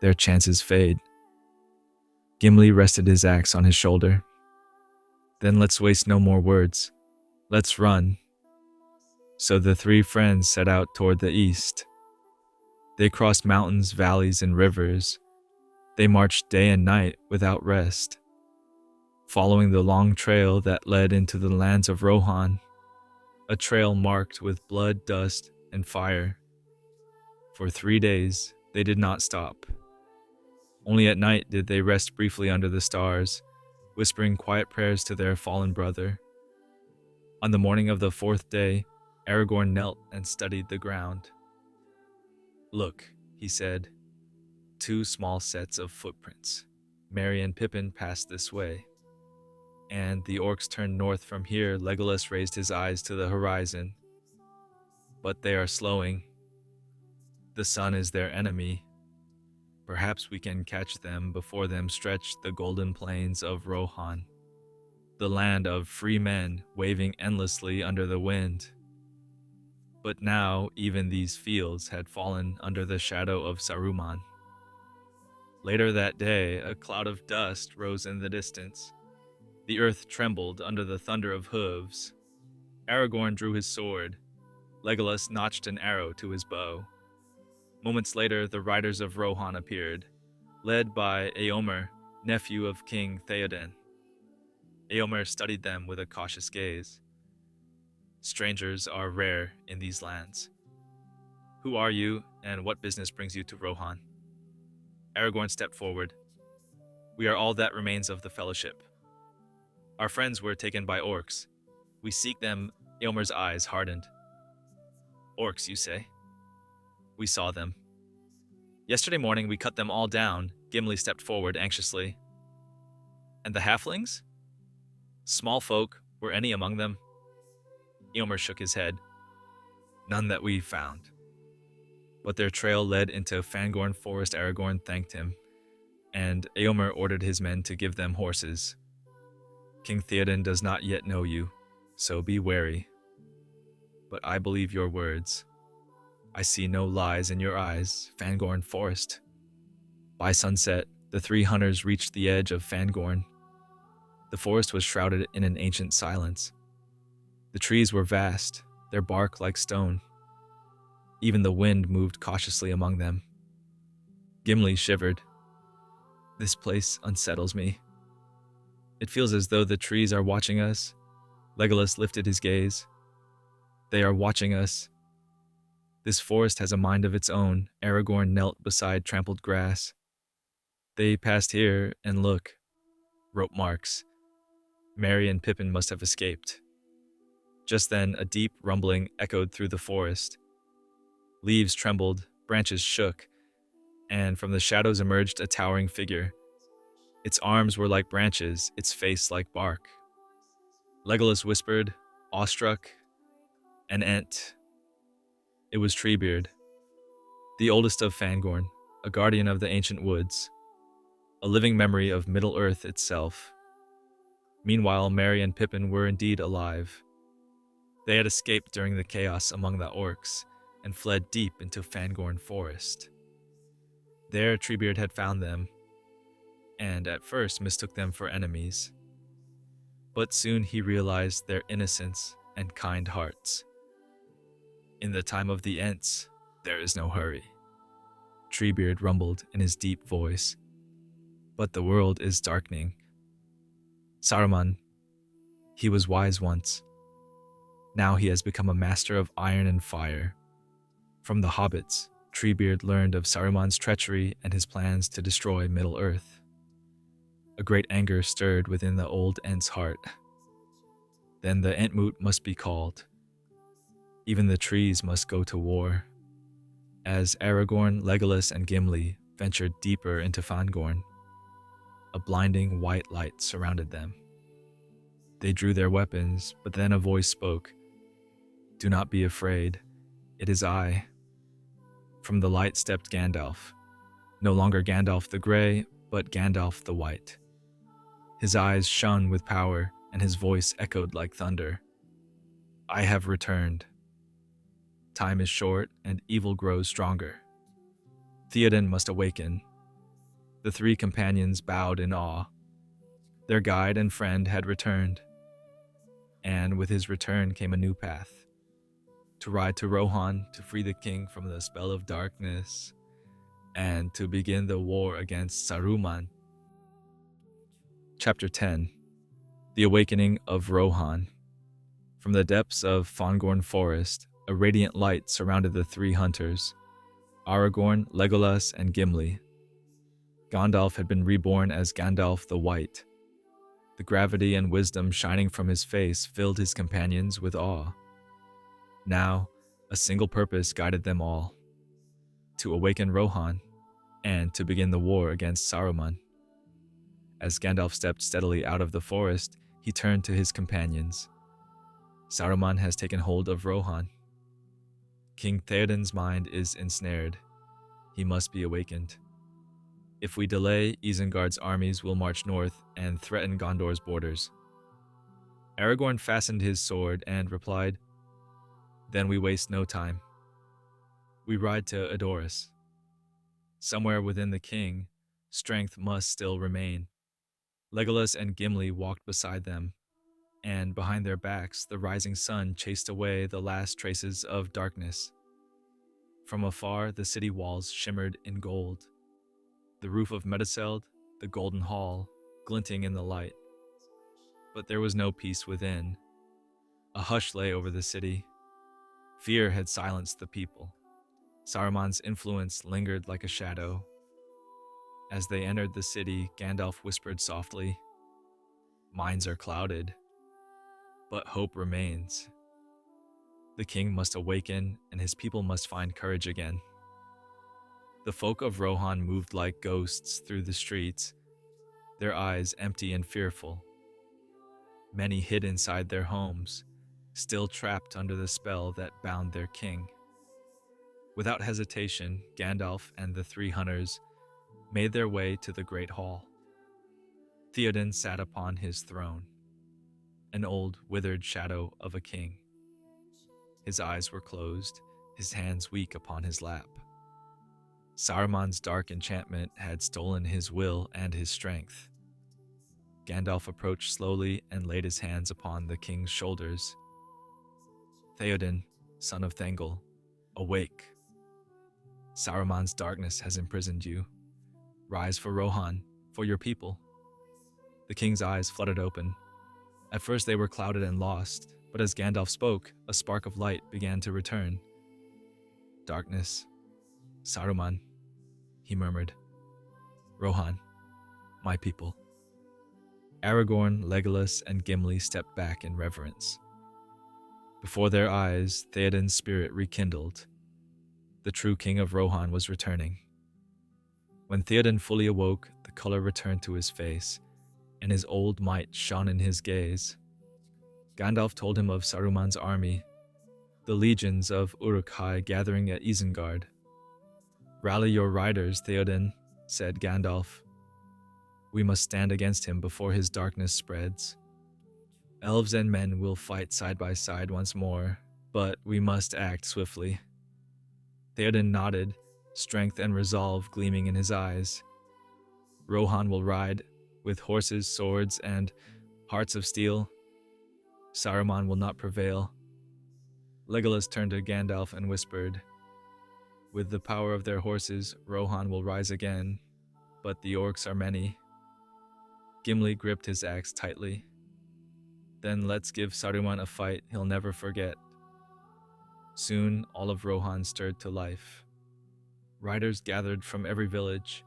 their chances fade." Gimli rested his axe on his shoulder. "Then let's waste no more words. Let's run." So the 3 friends set out toward the east. They crossed mountains, valleys, and rivers. They marched day and night without rest. following the long trail that led into the lands of Rohan, a trail marked with blood, dust, and fire. For 3 days, they did not stop. Only at night did they rest briefly under the stars, whispering quiet prayers to their fallen brother. On the morning of the 4th day, Aragorn knelt and studied the ground. "Look," he said, "2 small sets of footprints. Merry and Pippin passed this way." And the orcs turned north from here. Legolas raised his eyes to the horizon. "But they are slowing. The sun is their enemy. Perhaps we can catch them before them stretch the golden plains of Rohan, the land of free men waving endlessly under the wind." But now even these fields had fallen under the shadow of Saruman. Later that day, a cloud of dust rose in the distance. The earth trembled under the thunder of hooves. Aragorn drew his sword. Legolas notched an arrow to his bow. Moments later, the riders of Rohan appeared, led by Éomer, nephew of King Theoden. Éomer studied them with a cautious gaze. "Strangers are rare in these lands. Who are you, and what business brings you to Rohan?" Aragorn stepped forward. "We are all that remains of the Fellowship. Our friends were taken by orcs. We seek them." Éomer's eyes hardened. "Orcs, you say?" "We saw them. Yesterday morning we cut them all down." Gimli stepped forward anxiously. "And the halflings? Small folk, were any among them?" Éomer shook his head. "None that we found. But their trail led into Fangorn Forest." Aragorn thanked him, and Éomer ordered his men to give them horses. "King Theoden does not yet know you, so be wary. But I believe your words. I see no lies in your eyes, Fangorn Forest." By sunset, the 3 hunters reached the edge of Fangorn. The forest was shrouded in an ancient silence. The trees were vast, their bark like stone. Even the wind moved cautiously among them. Gimli shivered. "This place unsettles me. It feels as though the trees are watching us." Legolas lifted his gaze. "They are watching us. This forest has a mind of its own." Aragorn knelt beside trampled grass. "They passed here, and look. Rope marks. Merry and Pippin must have escaped." Just then, a deep rumbling echoed through the forest. Leaves trembled, branches shook, and from the shadows emerged a towering figure. Its arms were like branches, its face like bark. Legolas whispered, awestruck, "An Ent." It was Treebeard, the oldest of Fangorn, a guardian of the ancient woods, a living memory of Middle-earth itself. Meanwhile, Merry and Pippin were indeed alive. They had escaped during the chaos among the orcs and fled deep into Fangorn Forest. There, Treebeard had found them, and at first mistook them for enemies. But soon he realized their innocence and kind hearts. "In the time of the Ents, there is no hurry," Treebeard rumbled in his deep voice. "But the world is darkening. Saruman, he was wise once. Now he has become a master of iron and fire. From the hobbits, Treebeard learned of Saruman's treachery and his plans to destroy Middle-earth. A great anger stirred within the old Ent's heart. Then the Entmoot must be called. Even the trees must go to war." As Aragorn, Legolas, and Gimli ventured deeper into Fangorn, a blinding white light surrounded them. They drew their weapons, but then a voice spoke. "Do not be afraid. It is I." From the light stepped Gandalf. No longer Gandalf the Grey, but Gandalf the White. His eyes shone with power, and his voice echoed like thunder. "I have returned. Time is short, and evil grows stronger. Theoden must awaken." The 3 companions bowed in awe. Their guide and friend had returned. And with his return came a new path. To ride to Rohan to free the king from the spell of darkness, and to begin the war against Saruman. Chapter 10. The Awakening of Rohan. From the depths of Fangorn Forest, a radiant light surrounded the three hunters, Aragorn, Legolas, and Gimli. Gandalf had been reborn as Gandalf the White. The gravity and wisdom shining from his face filled his companions with awe. Now, a single purpose guided them all: to awaken Rohan and to begin the war against Saruman. As Gandalf stepped steadily out of the forest, he turned to his companions. Saruman has taken hold of Rohan. King Theoden's mind is ensnared. He must be awakened. If we delay, Isengard's armies will march north and threaten Gondor's borders. Aragorn fastened his sword and replied, "Then we waste no time. We ride to Edoras. Somewhere within the king, strength must still remain." Legolas and Gimli walked beside them, and behind their backs the rising sun chased away the last traces of darkness. From afar, the city walls shimmered in gold. The roof of Meduseld, the golden hall, glinting in the light. But there was no peace within. A hush lay over the city. Fear had silenced the people. Saruman's influence lingered like a shadow. As they entered the city, Gandalf whispered softly, "Minds are clouded, but hope remains. The king must awaken, and his people must find courage again." The folk of Rohan moved like ghosts through the streets, their eyes empty and fearful. Many hid inside their homes, still trapped under the spell that bound their king. Without hesitation, Gandalf and the three hunters made their way to the great hall. Theoden sat upon his throne, an old, withered shadow of a king. His eyes were closed, his hands weak upon his lap. Saruman's dark enchantment had stolen his will and his strength. Gandalf approached slowly and laid his hands upon the king's shoulders. "Theoden, son of Thengel, awake. Saruman's darkness has imprisoned you. Rise for Rohan, for your people." The king's eyes fluttered open. At first they were clouded and lost, but as Gandalf spoke, a spark of light began to return. "Darkness, Saruman," he murmured. "Rohan, my people." Aragorn, Legolas, and Gimli stepped back in reverence. Before their eyes, Theoden's spirit rekindled. The true king of Rohan was returning. When Theoden fully awoke, the color returned to his face, and his old might shone in his gaze. Gandalf told him of Saruman's army, the legions of Uruk-hai gathering at Isengard. "Rally your riders, Theoden," said Gandalf. "We must stand against him before his darkness spreads. Elves and men will fight side by side once more, but we must act swiftly." Theoden nodded, strength and resolve gleaming in his eyes. "Rohan will ride, with horses, swords, and hearts of steel. Saruman will not prevail." Legolas turned to Gandalf and whispered, "With the power of their horses, Rohan will rise again, but the orcs are many." Gimli gripped his axe tightly. "Then let's give Saruman a fight he'll never forget." Soon, all of Rohan stirred to life. Riders gathered from every village.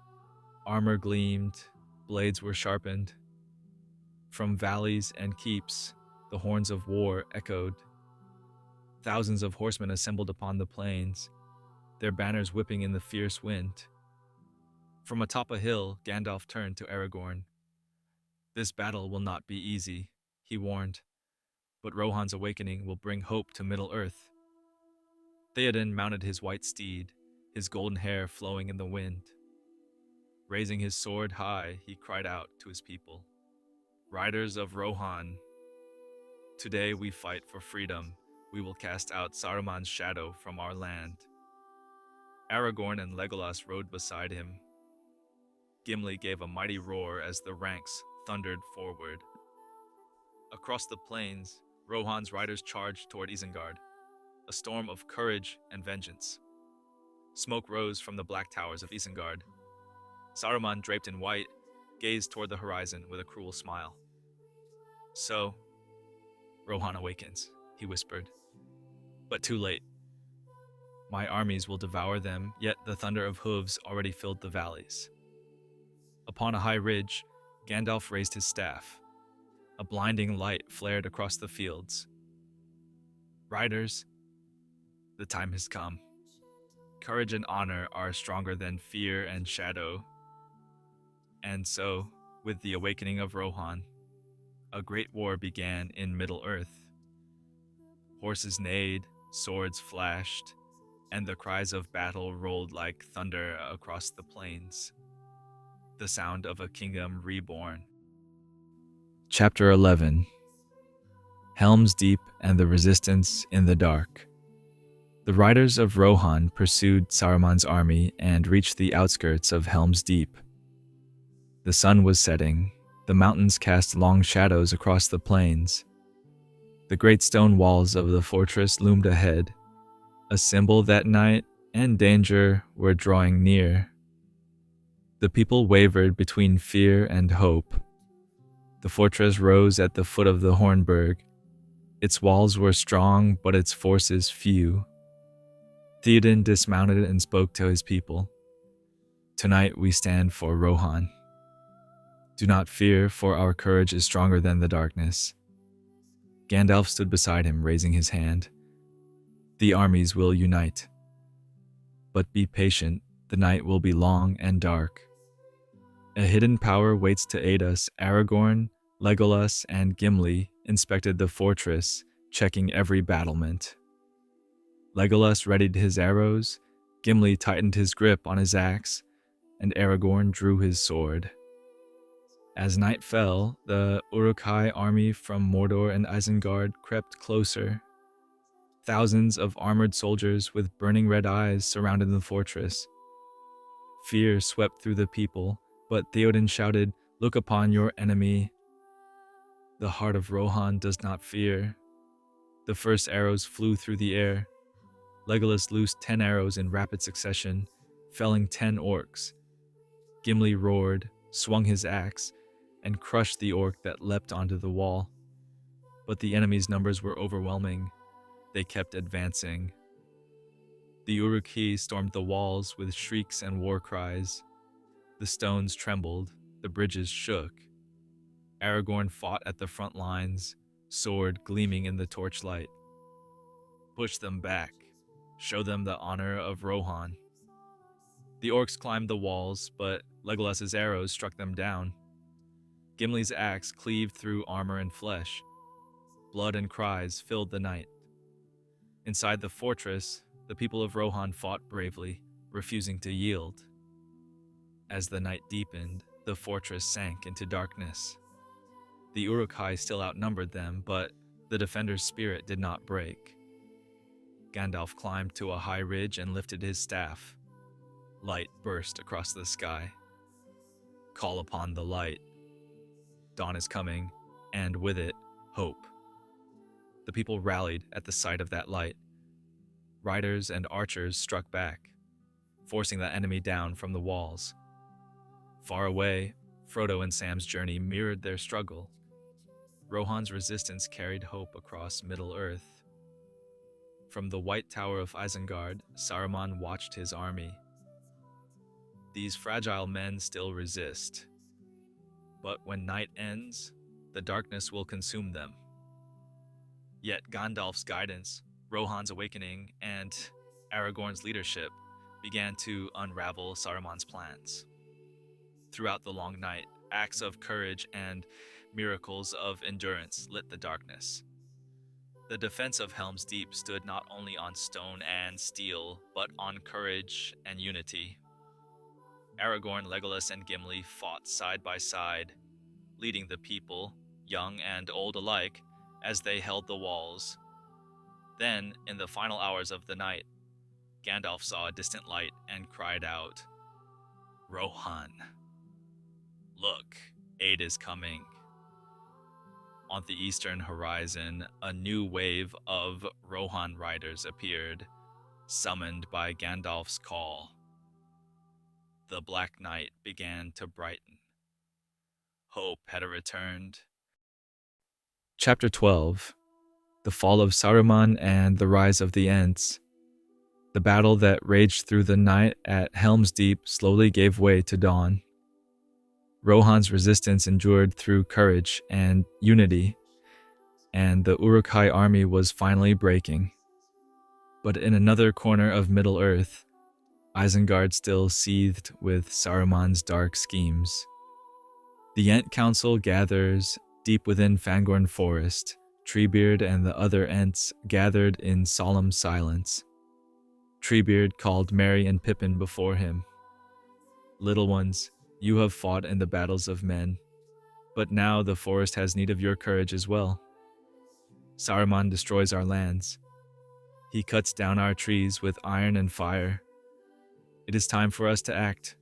Armor gleamed, blades were sharpened. From valleys and keeps, the horns of war echoed. Thousands of horsemen assembled upon the plains, their banners whipping in the fierce wind. From atop a hill, Gandalf turned to Aragorn. "This battle will not be easy," he warned, "but Rohan's awakening will bring hope to Middle-earth." Theoden mounted his white steed, his golden hair flowing in the wind. Raising his sword high, he cried out to his people, "Riders of Rohan, today we fight for freedom. We will cast out Saruman's shadow from our land." Aragorn and Legolas rode beside him. Gimli gave a mighty roar as the ranks thundered forward. Across the plains, Rohan's riders charged toward Isengard, a storm of courage and vengeance. Smoke rose from the black towers of Isengard. Saruman, draped in white, gazed toward the horizon with a cruel smile. So, Rohan awakens, he whispered. But too late. My armies will devour them, yet the thunder of hooves already filled the valleys. Upon a high ridge, Gandalf raised his staff. A blinding light flared across the fields. Riders, the time has come. Courage and honor are stronger than fear and shadow. And so, with the awakening of Rohan, a great war began in Middle-earth. Horses neighed, swords flashed, and the cries of battle rolled like thunder across the plains. The sound of a kingdom reborn. Chapter 11. Helm's Deep and the Resistance in the Dark. The riders of Rohan pursued Saruman's army and reached the outskirts of Helm's Deep. The sun was setting. The mountains cast long shadows across the plains. The great stone walls of the fortress loomed ahead, a symbol that night and danger were drawing near. The people wavered between fear and hope. The fortress rose at the foot of the Hornburg. Its walls were strong, but its forces few. Theoden dismounted and spoke to his people. Tonight we stand for Rohan. Do not fear, for our courage is stronger than the darkness. Gandalf stood beside him, raising his hand. The armies will unite. But be patient, the night will be long and dark. A hidden power waits to aid us. Aragorn, Legolas, and Gimli inspected the fortress, checking every battlement. Legolas readied his arrows, Gimli tightened his grip on his axe, and Aragorn drew his sword. As night fell, the Uruk-hai army from Mordor and Isengard crept closer. Thousands of armored soldiers with burning red eyes surrounded the fortress. Fear swept through the people, but Theoden shouted, "Look upon your enemy." The heart of Rohan does not fear. The first arrows flew through the air. Legolas loosed 10 arrows in rapid succession, felling 10 orcs. Gimli roared, swung his axe, and crushed the orc that leapt onto the wall. But the enemy's numbers were overwhelming. They kept advancing. The Uruk-hai stormed the walls with shrieks and war cries. The stones trembled, the bridges shook. Aragorn fought at the front lines, sword gleaming in the torchlight. Push them back. Show them the honor of Rohan. The orcs climbed the walls, but Legolas's arrows struck them down. Gimli's axe cleaved through armor and flesh. Blood and cries filled the night. Inside the fortress, the people of Rohan fought bravely, refusing to yield. As the night deepened, the fortress sank into darkness. The Uruk-hai still outnumbered them, but the defender's spirit did not break. Gandalf climbed to a high ridge and lifted his staff. Light burst across the sky. Call upon the light. Dawn is coming, and with it, hope. The people rallied at the sight of that light. Riders and archers struck back, forcing the enemy down from the walls. Far away, Frodo and Sam's journey mirrored their struggle. Rohan's resistance carried hope across Middle-earth. From the White Tower of Isengard, Saruman watched his army. These fragile men still resist. But when night ends, the darkness will consume them. Yet Gandalf's guidance, Rohan's awakening, and Aragorn's leadership began to unravel Saruman's plans. Throughout the long night, acts of courage and miracles of endurance lit the darkness. The defense of Helm's Deep stood not only on stone and steel, but on courage and unity. Aragorn, Legolas, and Gimli fought side by side, leading the people, young and old alike, as they held the walls. Then, in the final hours of the night, Gandalf saw a distant light and cried out, "Rohan! Look, aid is coming." On the eastern horizon, a new wave of Rohan riders appeared, summoned by Gandalf's call. The black night began to brighten. Hope had returned. Chapter 12: The Fall of Saruman and the Rise of the Ents. The battle that raged through the night at Helm's Deep slowly gave way to dawn. Rohan's resistance endured through courage and unity, and the Uruk-hai army was finally breaking. But in another corner of Middle-earth, Isengard still seethed with Saruman's dark schemes. The Ent Council gathers deep within Fangorn Forest. Treebeard and the other Ents gathered in solemn silence. Treebeard called Merry and Pippin before him. "Little ones, you have fought in the battles of men, but now the forest has need of your courage as well. Saruman destroys our lands. He cuts down our trees with iron and fire. It is time for us to act."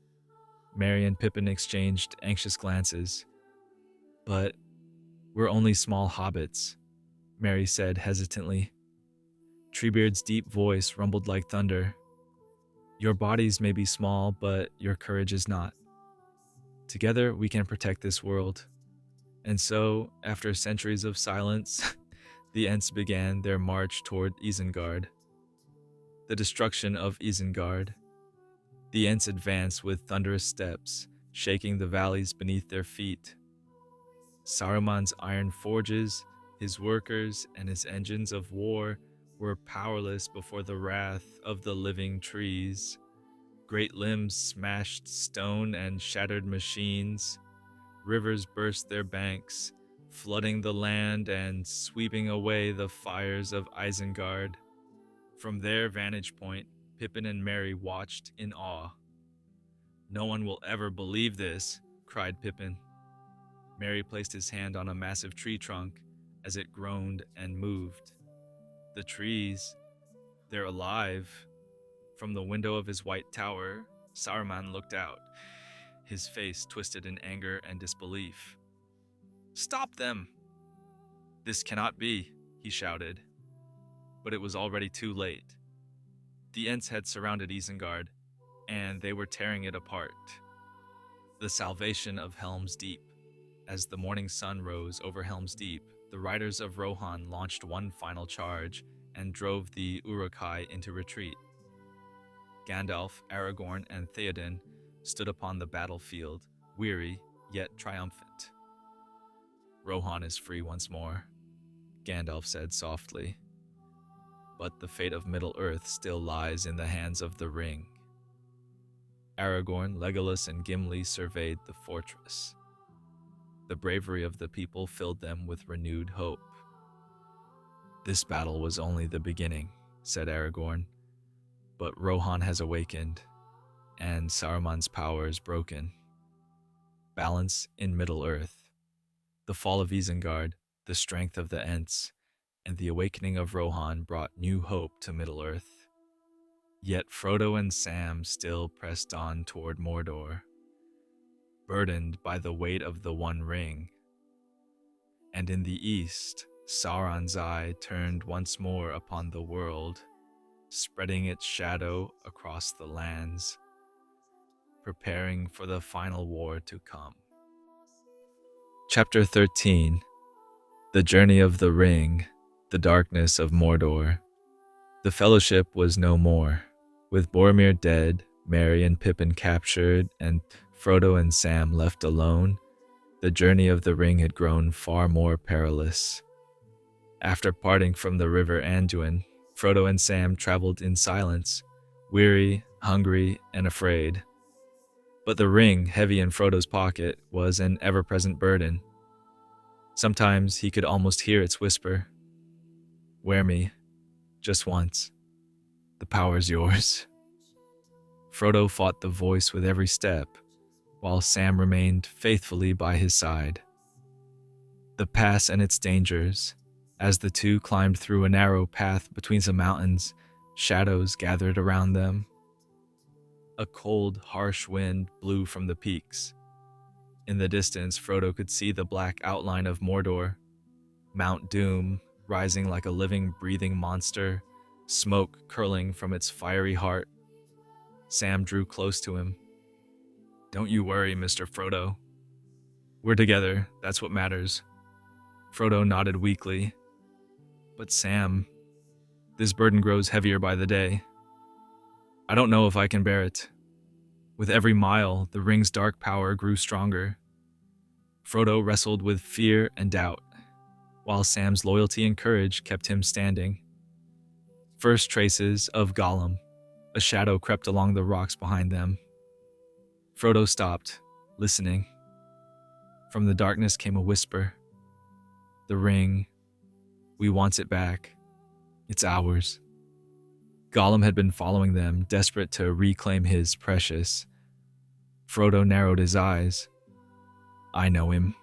Merry and Pippin exchanged anxious glances. "But we're only small hobbits," Merry said hesitantly. Treebeard's deep voice rumbled like thunder. "Your bodies may be small, but your courage is not. Together we can protect this world." And so, after centuries of silence, the Ents began their march toward Isengard. The destruction of Isengard. The Ents advanced with thunderous steps, shaking the valleys beneath their feet. Saruman's iron forges, his workers, and his engines of war were powerless before the wrath of the living trees. Great limbs smashed stone and shattered machines. Rivers burst their banks, flooding the land and sweeping away the fires of Isengard. From their vantage point, Pippin and Merry watched in awe. "No one will ever believe this," cried Pippin. Merry placed his hand on a massive tree trunk as it groaned and moved. "The trees, they're alive." From the window of his white tower, Saruman looked out, his face twisted in anger and disbelief. "Stop them!" "This cannot be," he shouted. But it was already too late. The Ents had surrounded Isengard, and they were tearing it apart. The salvation of Helm's Deep. As the morning sun rose over Helm's Deep, the riders of Rohan launched one final charge and drove the Uruk-hai into retreat. Gandalf, Aragorn, and Theoden stood upon the battlefield, weary yet triumphant. "Rohan is free once more," Gandalf said softly. "But the fate of Middle-earth still lies in the hands of the Ring." Aragorn, Legolas, and Gimli surveyed the fortress. The bravery of the people filled them with renewed hope. "This battle was only the beginning," said Aragorn. "But Rohan has awakened, and Saruman's power is broken. Balance in Middle-earth. The fall of Isengard, the strength of the Ents, and the awakening of Rohan brought new hope to Middle-earth. Yet Frodo and Sam still pressed on toward Mordor, burdened by the weight of the One Ring. And in the east, Sauron's eye turned once more upon the world, spreading its shadow across the lands, preparing for the final war to come. Chapter 13: The Journey of the Ring, the Darkness of Mordor. The Fellowship was no more. With Boromir dead, Merry and Pippin captured, and Frodo and Sam left alone, the journey of the Ring had grown far more perilous. After parting from the river Anduin, Frodo and Sam traveled in silence, weary, hungry, and afraid. But the ring, heavy in Frodo's pocket, was an ever-present burden. Sometimes he could almost hear its whisper. "Wear me, just once. The power's yours." Frodo fought the voice with every step, while Sam remained faithfully by his side. The pass and its dangers. As the two climbed through a narrow path between some mountains, shadows gathered around them. A cold, harsh wind blew from the peaks. In the distance, Frodo could see the black outline of Mordor, Mount Doom rising like a living, breathing monster, smoke curling from its fiery heart. Sam drew close to him. "Don't you worry, Mr. Frodo. We're together, that's what matters." Frodo nodded weakly. But Sam, this burden grows heavier by the day. I don't know if I can bear it. With every mile, the ring's dark power grew stronger. Frodo wrestled with fear and doubt, while Sam's loyalty and courage kept him standing. First traces of Gollum. A shadow crept along the rocks behind them. Frodo stopped, listening. From the darkness came a whisper. The ring. We want it back. It's ours. Gollum had been following them, desperate to reclaim his precious. Frodo narrowed his eyes. I know him.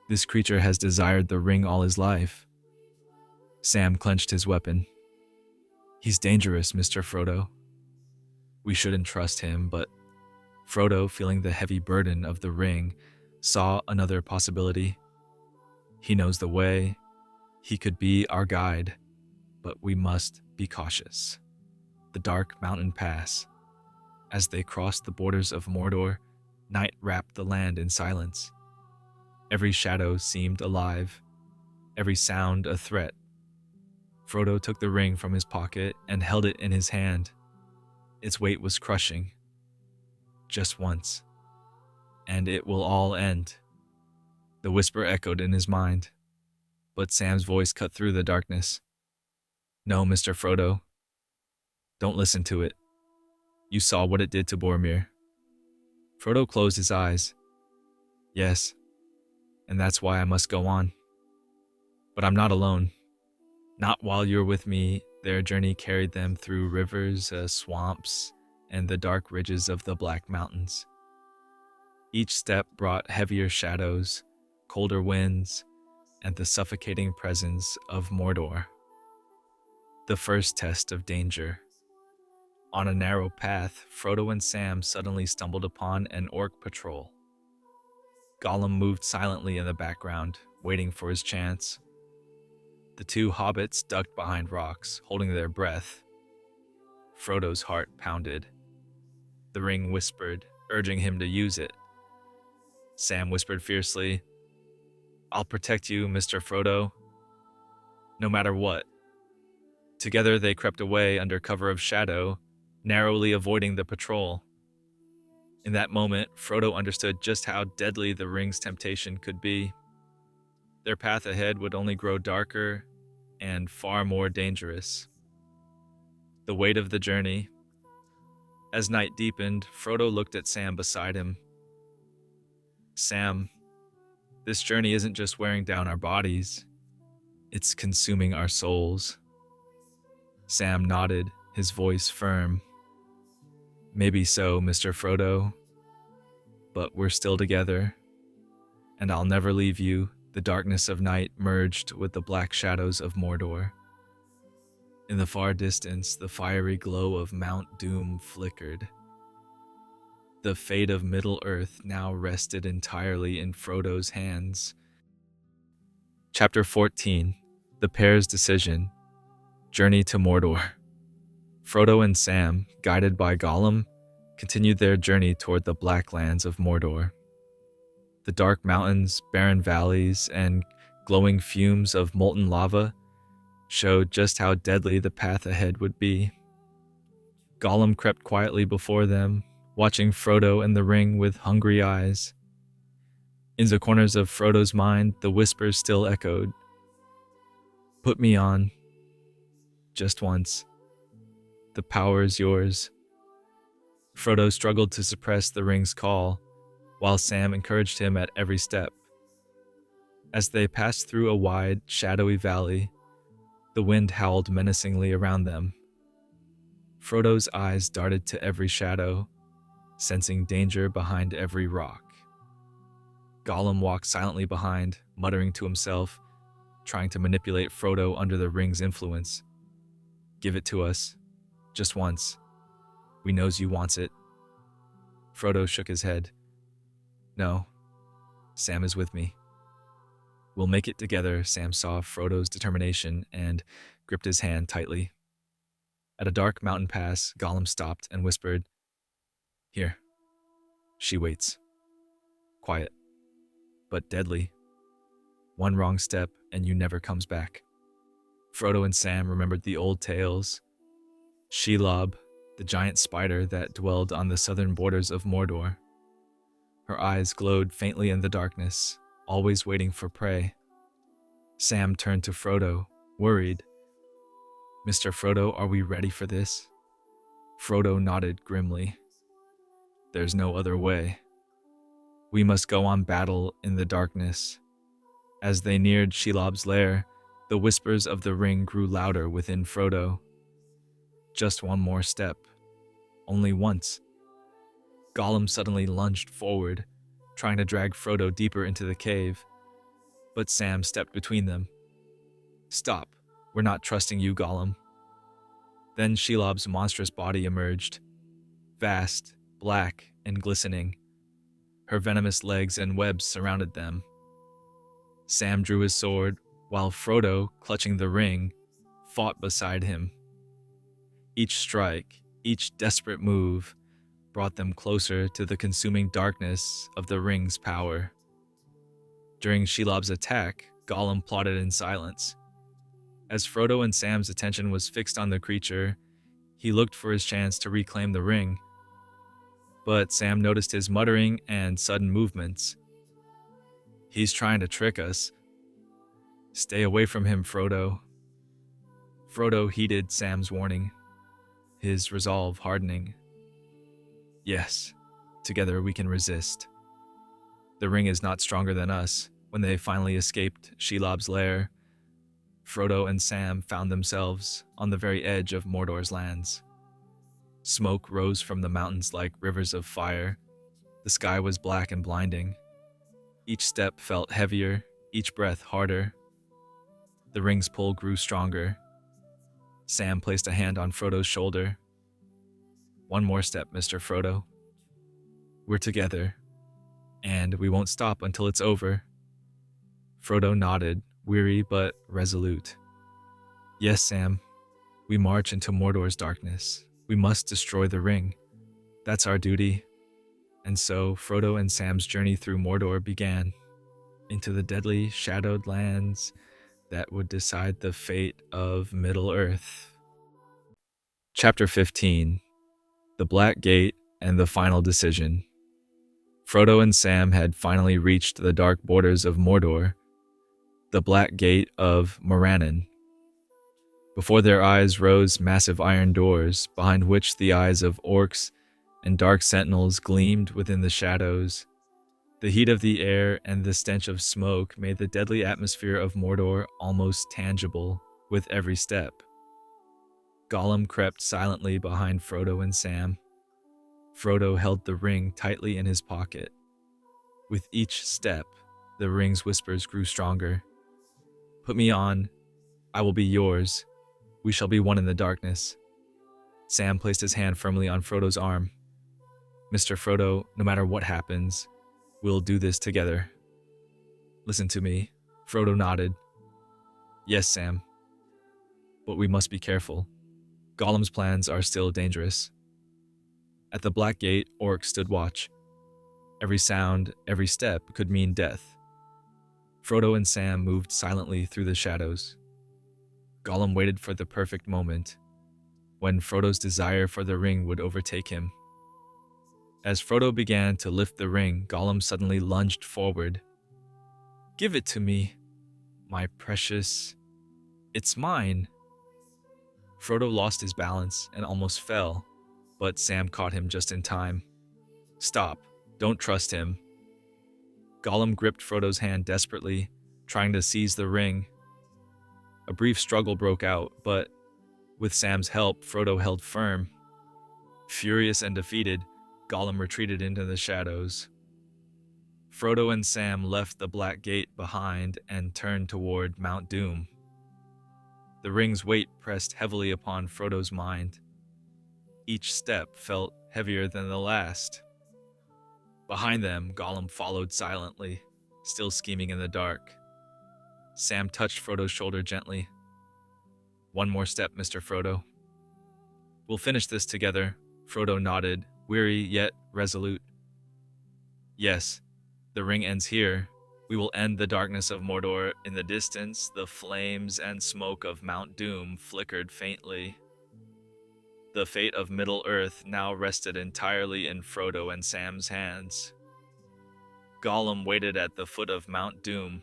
This creature has desired the ring all his life. Sam clenched his weapon. He's dangerous, Mr. Frodo. We shouldn't trust him, but Frodo, feeling the heavy burden of the ring, saw another possibility. He knows the way. He could be our guide, but we must be cautious. The dark mountain pass. As they crossed the borders of Mordor, night wrapped the land in silence. Every shadow seemed alive, every sound a threat. Frodo took the ring from his pocket and held it in his hand. Its weight was crushing. Just once. And it will all end. The whisper echoed in his mind, but Sam's voice cut through the darkness. No, Mr. Frodo. Don't listen to it. You saw what it did to Boromir. Frodo closed his eyes. Yes, and that's why I must go on. But I'm not alone. Not while you're with me. Their journey carried them through rivers, swamps, and the dark ridges of the Black Mountains. Each step brought heavier shadows, colder winds, and the suffocating presence of Mordor. The first test of danger. On a narrow path, Frodo and Sam suddenly stumbled upon an orc patrol. Gollum moved silently in the background, waiting for his chance. The two hobbits ducked behind rocks, holding their breath. Frodo's heart pounded. The ring whispered, urging him to use it. Sam whispered fiercely, I'll protect you, Mr. Frodo, no matter what. Together they crept away under cover of shadow, narrowly avoiding the patrol. In that moment, Frodo understood just how deadly the ring's temptation could be. Their path ahead would only grow darker and far more dangerous. The weight of the journey. As night deepened, Frodo looked at Sam beside him. Sam, this journey isn't just wearing down our bodies, it's consuming our souls. Sam nodded, his voice firm. Maybe so, Mr. Frodo, but we're still together, and I'll never leave you. The darkness of night merged with the black shadows of Mordor. In the far distance, the fiery glow of Mount Doom flickered. The fate of Middle-earth now rested entirely in Frodo's hands. Chapter 14. The Pair's Decision. Journey to Mordor. Frodo and Sam, guided by Gollum, continued their journey toward the black lands of Mordor. The dark mountains, barren valleys, and glowing fumes of molten lava showed just how deadly the path ahead would be. Gollum crept quietly before them, watching Frodo and the ring with hungry eyes. In the corners of Frodo's mind, the whispers still echoed. Put me on. Just once. The power is yours. Frodo struggled to suppress the ring's call, while Sam encouraged him at every step. As they passed through a wide, shadowy valley, the wind howled menacingly around them. Frodo's eyes darted to every shadow, sensing danger behind every rock. Gollum walked silently behind, muttering to himself, trying to manipulate Frodo under the ring's influence. Give it to us. Just once. We knows you wants it. Frodo shook his head. No. Sam is with me. We'll make it together. Sam saw Frodo's determination and gripped his hand tightly. At a dark mountain pass, Gollum stopped and whispered, Here. She waits. Quiet, but deadly. One wrong step and you never comes back. Frodo and Sam remembered the old tales. Shelob, the giant spider that dwelled on the southern borders of Mordor. Her eyes glowed faintly in the darkness, always waiting for prey. Sam turned to Frodo, worried. "Mr. Frodo, are we ready for this?" Frodo nodded grimly. "There's no other way. We must go on battle in the darkness." As they neared Shelob's lair, the whispers of the ring grew louder within Frodo. Just one more step. Only once. Gollum suddenly lunged forward, trying to drag Frodo deeper into the cave. But Sam stepped between them. "Stop. We're not trusting you, Gollum." Then Shelob's monstrous body emerged, vast, black, and glistening. Her venomous legs and webs surrounded them. Sam drew his sword, while Frodo, clutching the ring, fought beside him. Each strike, each desperate move, brought them closer to the consuming darkness of the ring's power. During Shelob's attack, Gollum plotted in silence. As Frodo and Sam's attention was fixed on the creature, he looked for his chance to reclaim the ring. But Sam noticed his muttering and sudden movements. "He's trying to trick us. Stay away from him, Frodo." Frodo heeded Sam's warning, his resolve hardening. "Yes, together we can resist. The ring is not stronger than us." When they finally escaped Shelob's lair, Frodo and Sam found themselves on the very edge of Mordor's lands. Smoke rose from the mountains like rivers of fire. The sky was black and blinding. Each step felt heavier, each breath harder. The ring's pull grew stronger. Sam placed a hand on Frodo's shoulder. "One more step, Mr. Frodo. We're together, and we won't stop until it's over." Frodo nodded, weary but resolute. "Yes, Sam. We march into Mordor's darkness. We must destroy the ring. That's our duty." And so Frodo and Sam's journey through Mordor began, into the deadly, shadowed lands that would decide the fate of Middle-earth. Chapter 15. The Black Gate and the Final Decision. Frodo and Sam had finally reached the dark borders of Mordor, the Black Gate of Morannon. Before their eyes rose massive iron doors, behind which the eyes of orcs and dark sentinels gleamed within the shadows. The heat of the air and the stench of smoke made the deadly atmosphere of Mordor almost tangible with every step. Gollum crept silently behind Frodo and Sam. Frodo held the ring tightly in his pocket. With each step, the ring's whispers grew stronger. "Put me on. I will be yours. We shall be one in the darkness." Sam placed his hand firmly on Frodo's arm. "Mr. Frodo, no matter what happens, we'll do this together. Listen to me." Frodo nodded. "Yes, Sam. But we must be careful. Gollum's plans are still dangerous." At the Black Gate, orcs stood watch. Every sound, every step could mean death. Frodo and Sam moved silently through the shadows. Gollum waited for the perfect moment, when Frodo's desire for the ring would overtake him. As Frodo began to lift the ring, Gollum suddenly lunged forward. "Give it to me, my precious. It's mine." Frodo lost his balance and almost fell, but Sam caught him just in time. "Stop. Don't trust him." Gollum gripped Frodo's hand desperately, trying to seize the ring. A brief struggle broke out, but with Sam's help, Frodo held firm. Furious and defeated, Gollum retreated into the shadows. Frodo and Sam left the Black Gate behind and turned toward Mount Doom. The ring's weight pressed heavily upon Frodo's mind. Each step felt heavier than the last. Behind them, Gollum followed silently, still scheming in the dark. Sam touched Frodo's shoulder gently. "One more step, Mr. Frodo." "We'll finish this together." Frodo nodded, weary yet resolute. "Yes, the ring ends here. We will end the darkness of Mordor. In the distance, the flames and smoke of Mount Doom flickered faintly. The fate of Middle-earth now rested entirely in Frodo and Sam's hands. Gollum waited at the foot of Mount Doom,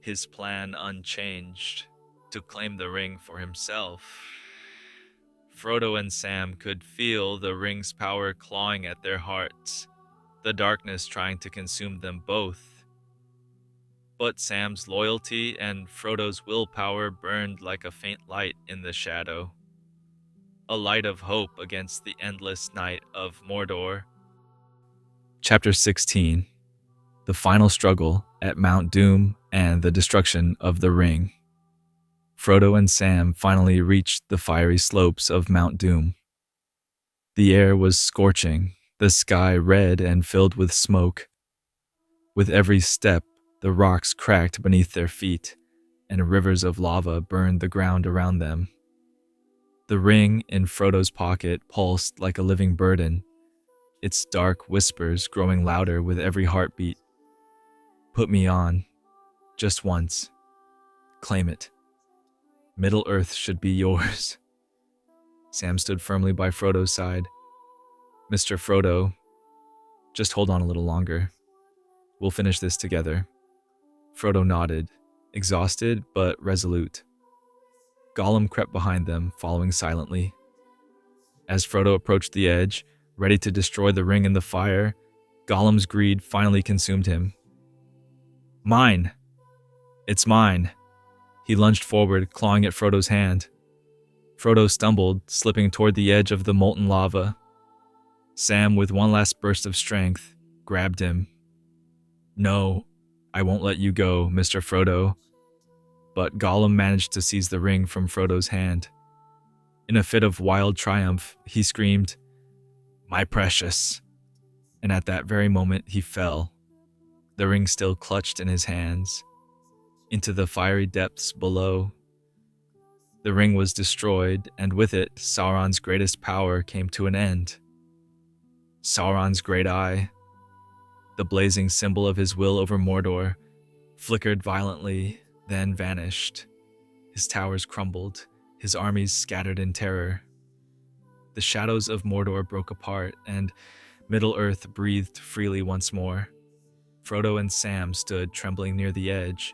his plan unchanged, to claim the ring for himself. Frodo and Sam could feel the ring's power clawing at their hearts, the darkness trying to consume them both. But Sam's loyalty and Frodo's willpower burned like a faint light in the shadow, a light of hope against the endless night of Mordor. Chapter 16: The Final Struggle at Mount Doom and the Destruction of the Ring. Frodo and Sam finally reached the fiery slopes of Mount Doom. The air was scorching, the sky red and filled with smoke. With every step, the rocks cracked beneath their feet, and rivers of lava burned the ground around them. The ring in Frodo's pocket pulsed like a living burden, its dark whispers growing louder with every heartbeat. "Put me on. Just once. Claim it. Middle-earth should be yours." Sam stood firmly by Frodo's side. "Mr. Frodo, just hold on a little longer. We'll finish this together." Frodo nodded, exhausted but resolute. Gollum crept behind them, following silently. As Frodo approached the edge, ready to destroy the ring in the fire, Gollum's greed finally consumed him. "Mine! It's mine!" He lunged forward, clawing at Frodo's hand. Frodo stumbled, slipping toward the edge of the molten lava. Sam, with one last burst of strength, grabbed him. "No, I won't let you go, Mr. Frodo." But Gollum managed to seize the ring from Frodo's hand. In a fit of wild triumph, he screamed, "My precious!" And at that very moment, he fell, the ring still clutched in his hands, into the fiery depths below. The ring was destroyed, and with it, Sauron's greatest power came to an end. Sauron's great eye, the blazing symbol of his will over Mordor, flickered violently, then vanished. His towers crumbled, his armies scattered in terror. The shadows of Mordor broke apart, and Middle-earth breathed freely once more. Frodo and Sam stood trembling near the edge,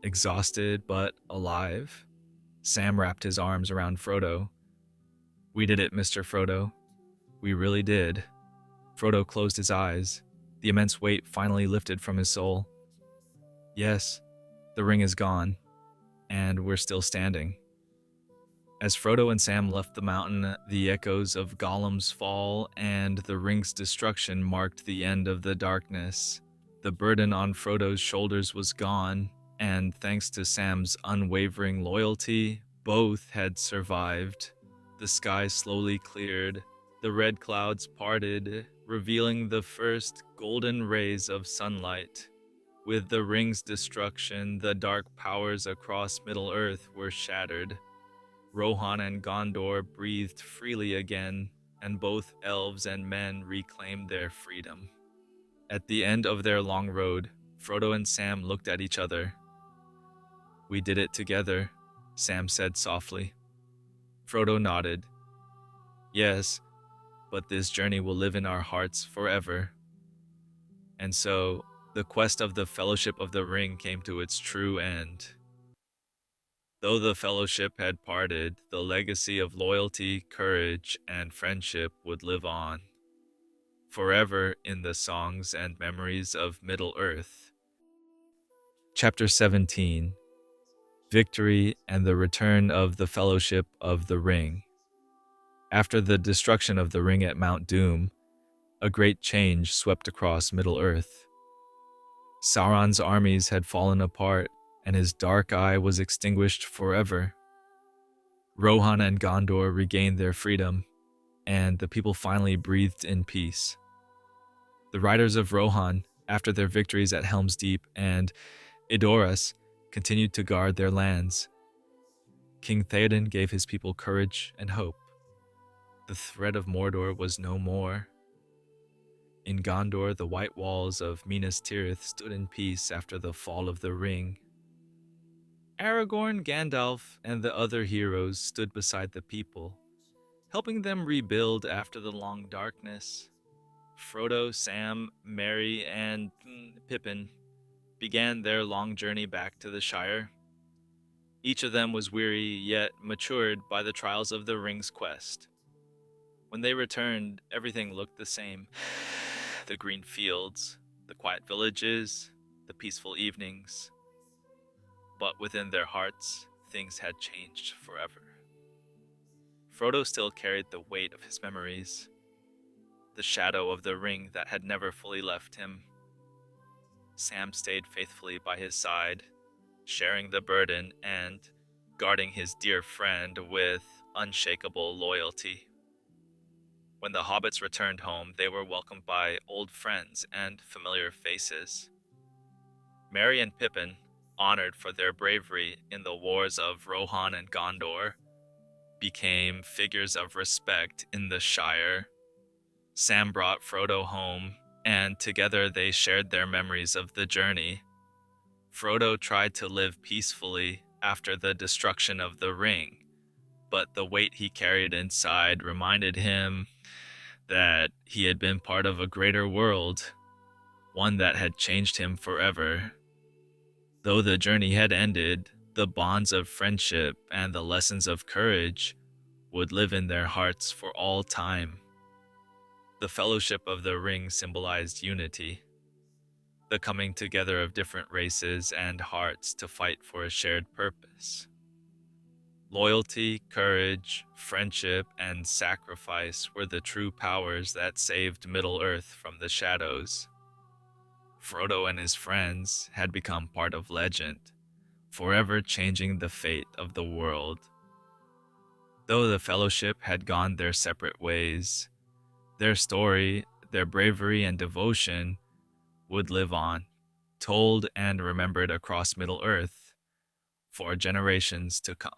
exhausted but alive. Sam wrapped his arms around Frodo. "We did it, Mr. Frodo. We really did." Frodo closed his eyes. The immense weight finally lifted from his soul. "Yes, the ring is gone, and we're still standing." As Frodo and Sam left the mountain, the echoes of Gollum's fall and the ring's destruction marked the end of the darkness. The burden on Frodo's shoulders was gone, and thanks to Sam's unwavering loyalty, both had survived. The sky slowly cleared, the red clouds parted, revealing the first golden rays of sunlight. With the ring's destruction, the dark powers across Middle-earth were shattered. Rohan and Gondor breathed freely again, and both elves and men reclaimed their freedom. At the end of their long road, Frodo and Sam looked at each other. "We did it together," Sam said softly. Frodo nodded. "Yes, but this journey will live in our hearts forever." And so, the quest of the Fellowship of the Ring came to its true end. Though the Fellowship had parted, the legacy of loyalty, courage, and friendship would live on, forever in the songs and memories of Middle-earth. Chapter 17: Victory and the Return of the Fellowship of the Ring. After the destruction of the ring at Mount Doom, a great change swept across Middle-earth. Sauron's armies had fallen apart, and his dark eye was extinguished forever. Rohan and Gondor regained their freedom, and the people finally breathed in peace. The riders of Rohan, after their victories at Helm's Deep and Edoras, continued to guard their lands. King Theoden gave his people courage and hope. The threat of Mordor was no more. In Gondor, the white walls of Minas Tirith stood in peace after the fall of the ring. Aragorn, Gandalf, and the other heroes stood beside the people, helping them rebuild after the long darkness. Frodo, Sam, Merry, and Pippin began their long journey back to the Shire. Each of them was weary yet matured by the trials of the ring's quest. When they returned, everything looked the same. The green fields, the quiet villages, the peaceful evenings. But within their hearts, things had changed forever. Frodo still carried the weight of his memories, the shadow of the ring that had never fully left him. Sam stayed faithfully by his side, sharing the burden and guarding his dear friend with unshakable loyalty. When the hobbits returned home, they were welcomed by old friends and familiar faces. Merry and Pippin, honored for their bravery in the wars of Rohan and Gondor, became figures of respect in the Shire. Sam brought Frodo home, and together they shared their memories of the journey. Frodo tried to live peacefully after the destruction of the ring, but the weight he carried inside reminded him that he had been part of a greater world, one that had changed him forever. Though the journey had ended, the bonds of friendship and the lessons of courage would live in their hearts for all time. The Fellowship of the Ring symbolized unity, the coming together of different races and hearts to fight for a shared purpose. Loyalty, courage, friendship, and sacrifice were the true powers that saved Middle-earth from the shadows. Frodo and his friends had become part of legend, forever changing the fate of the world. Though the Fellowship had gone their separate ways, their story, their bravery and devotion would live on, told and remembered across Middle-earth for generations to come.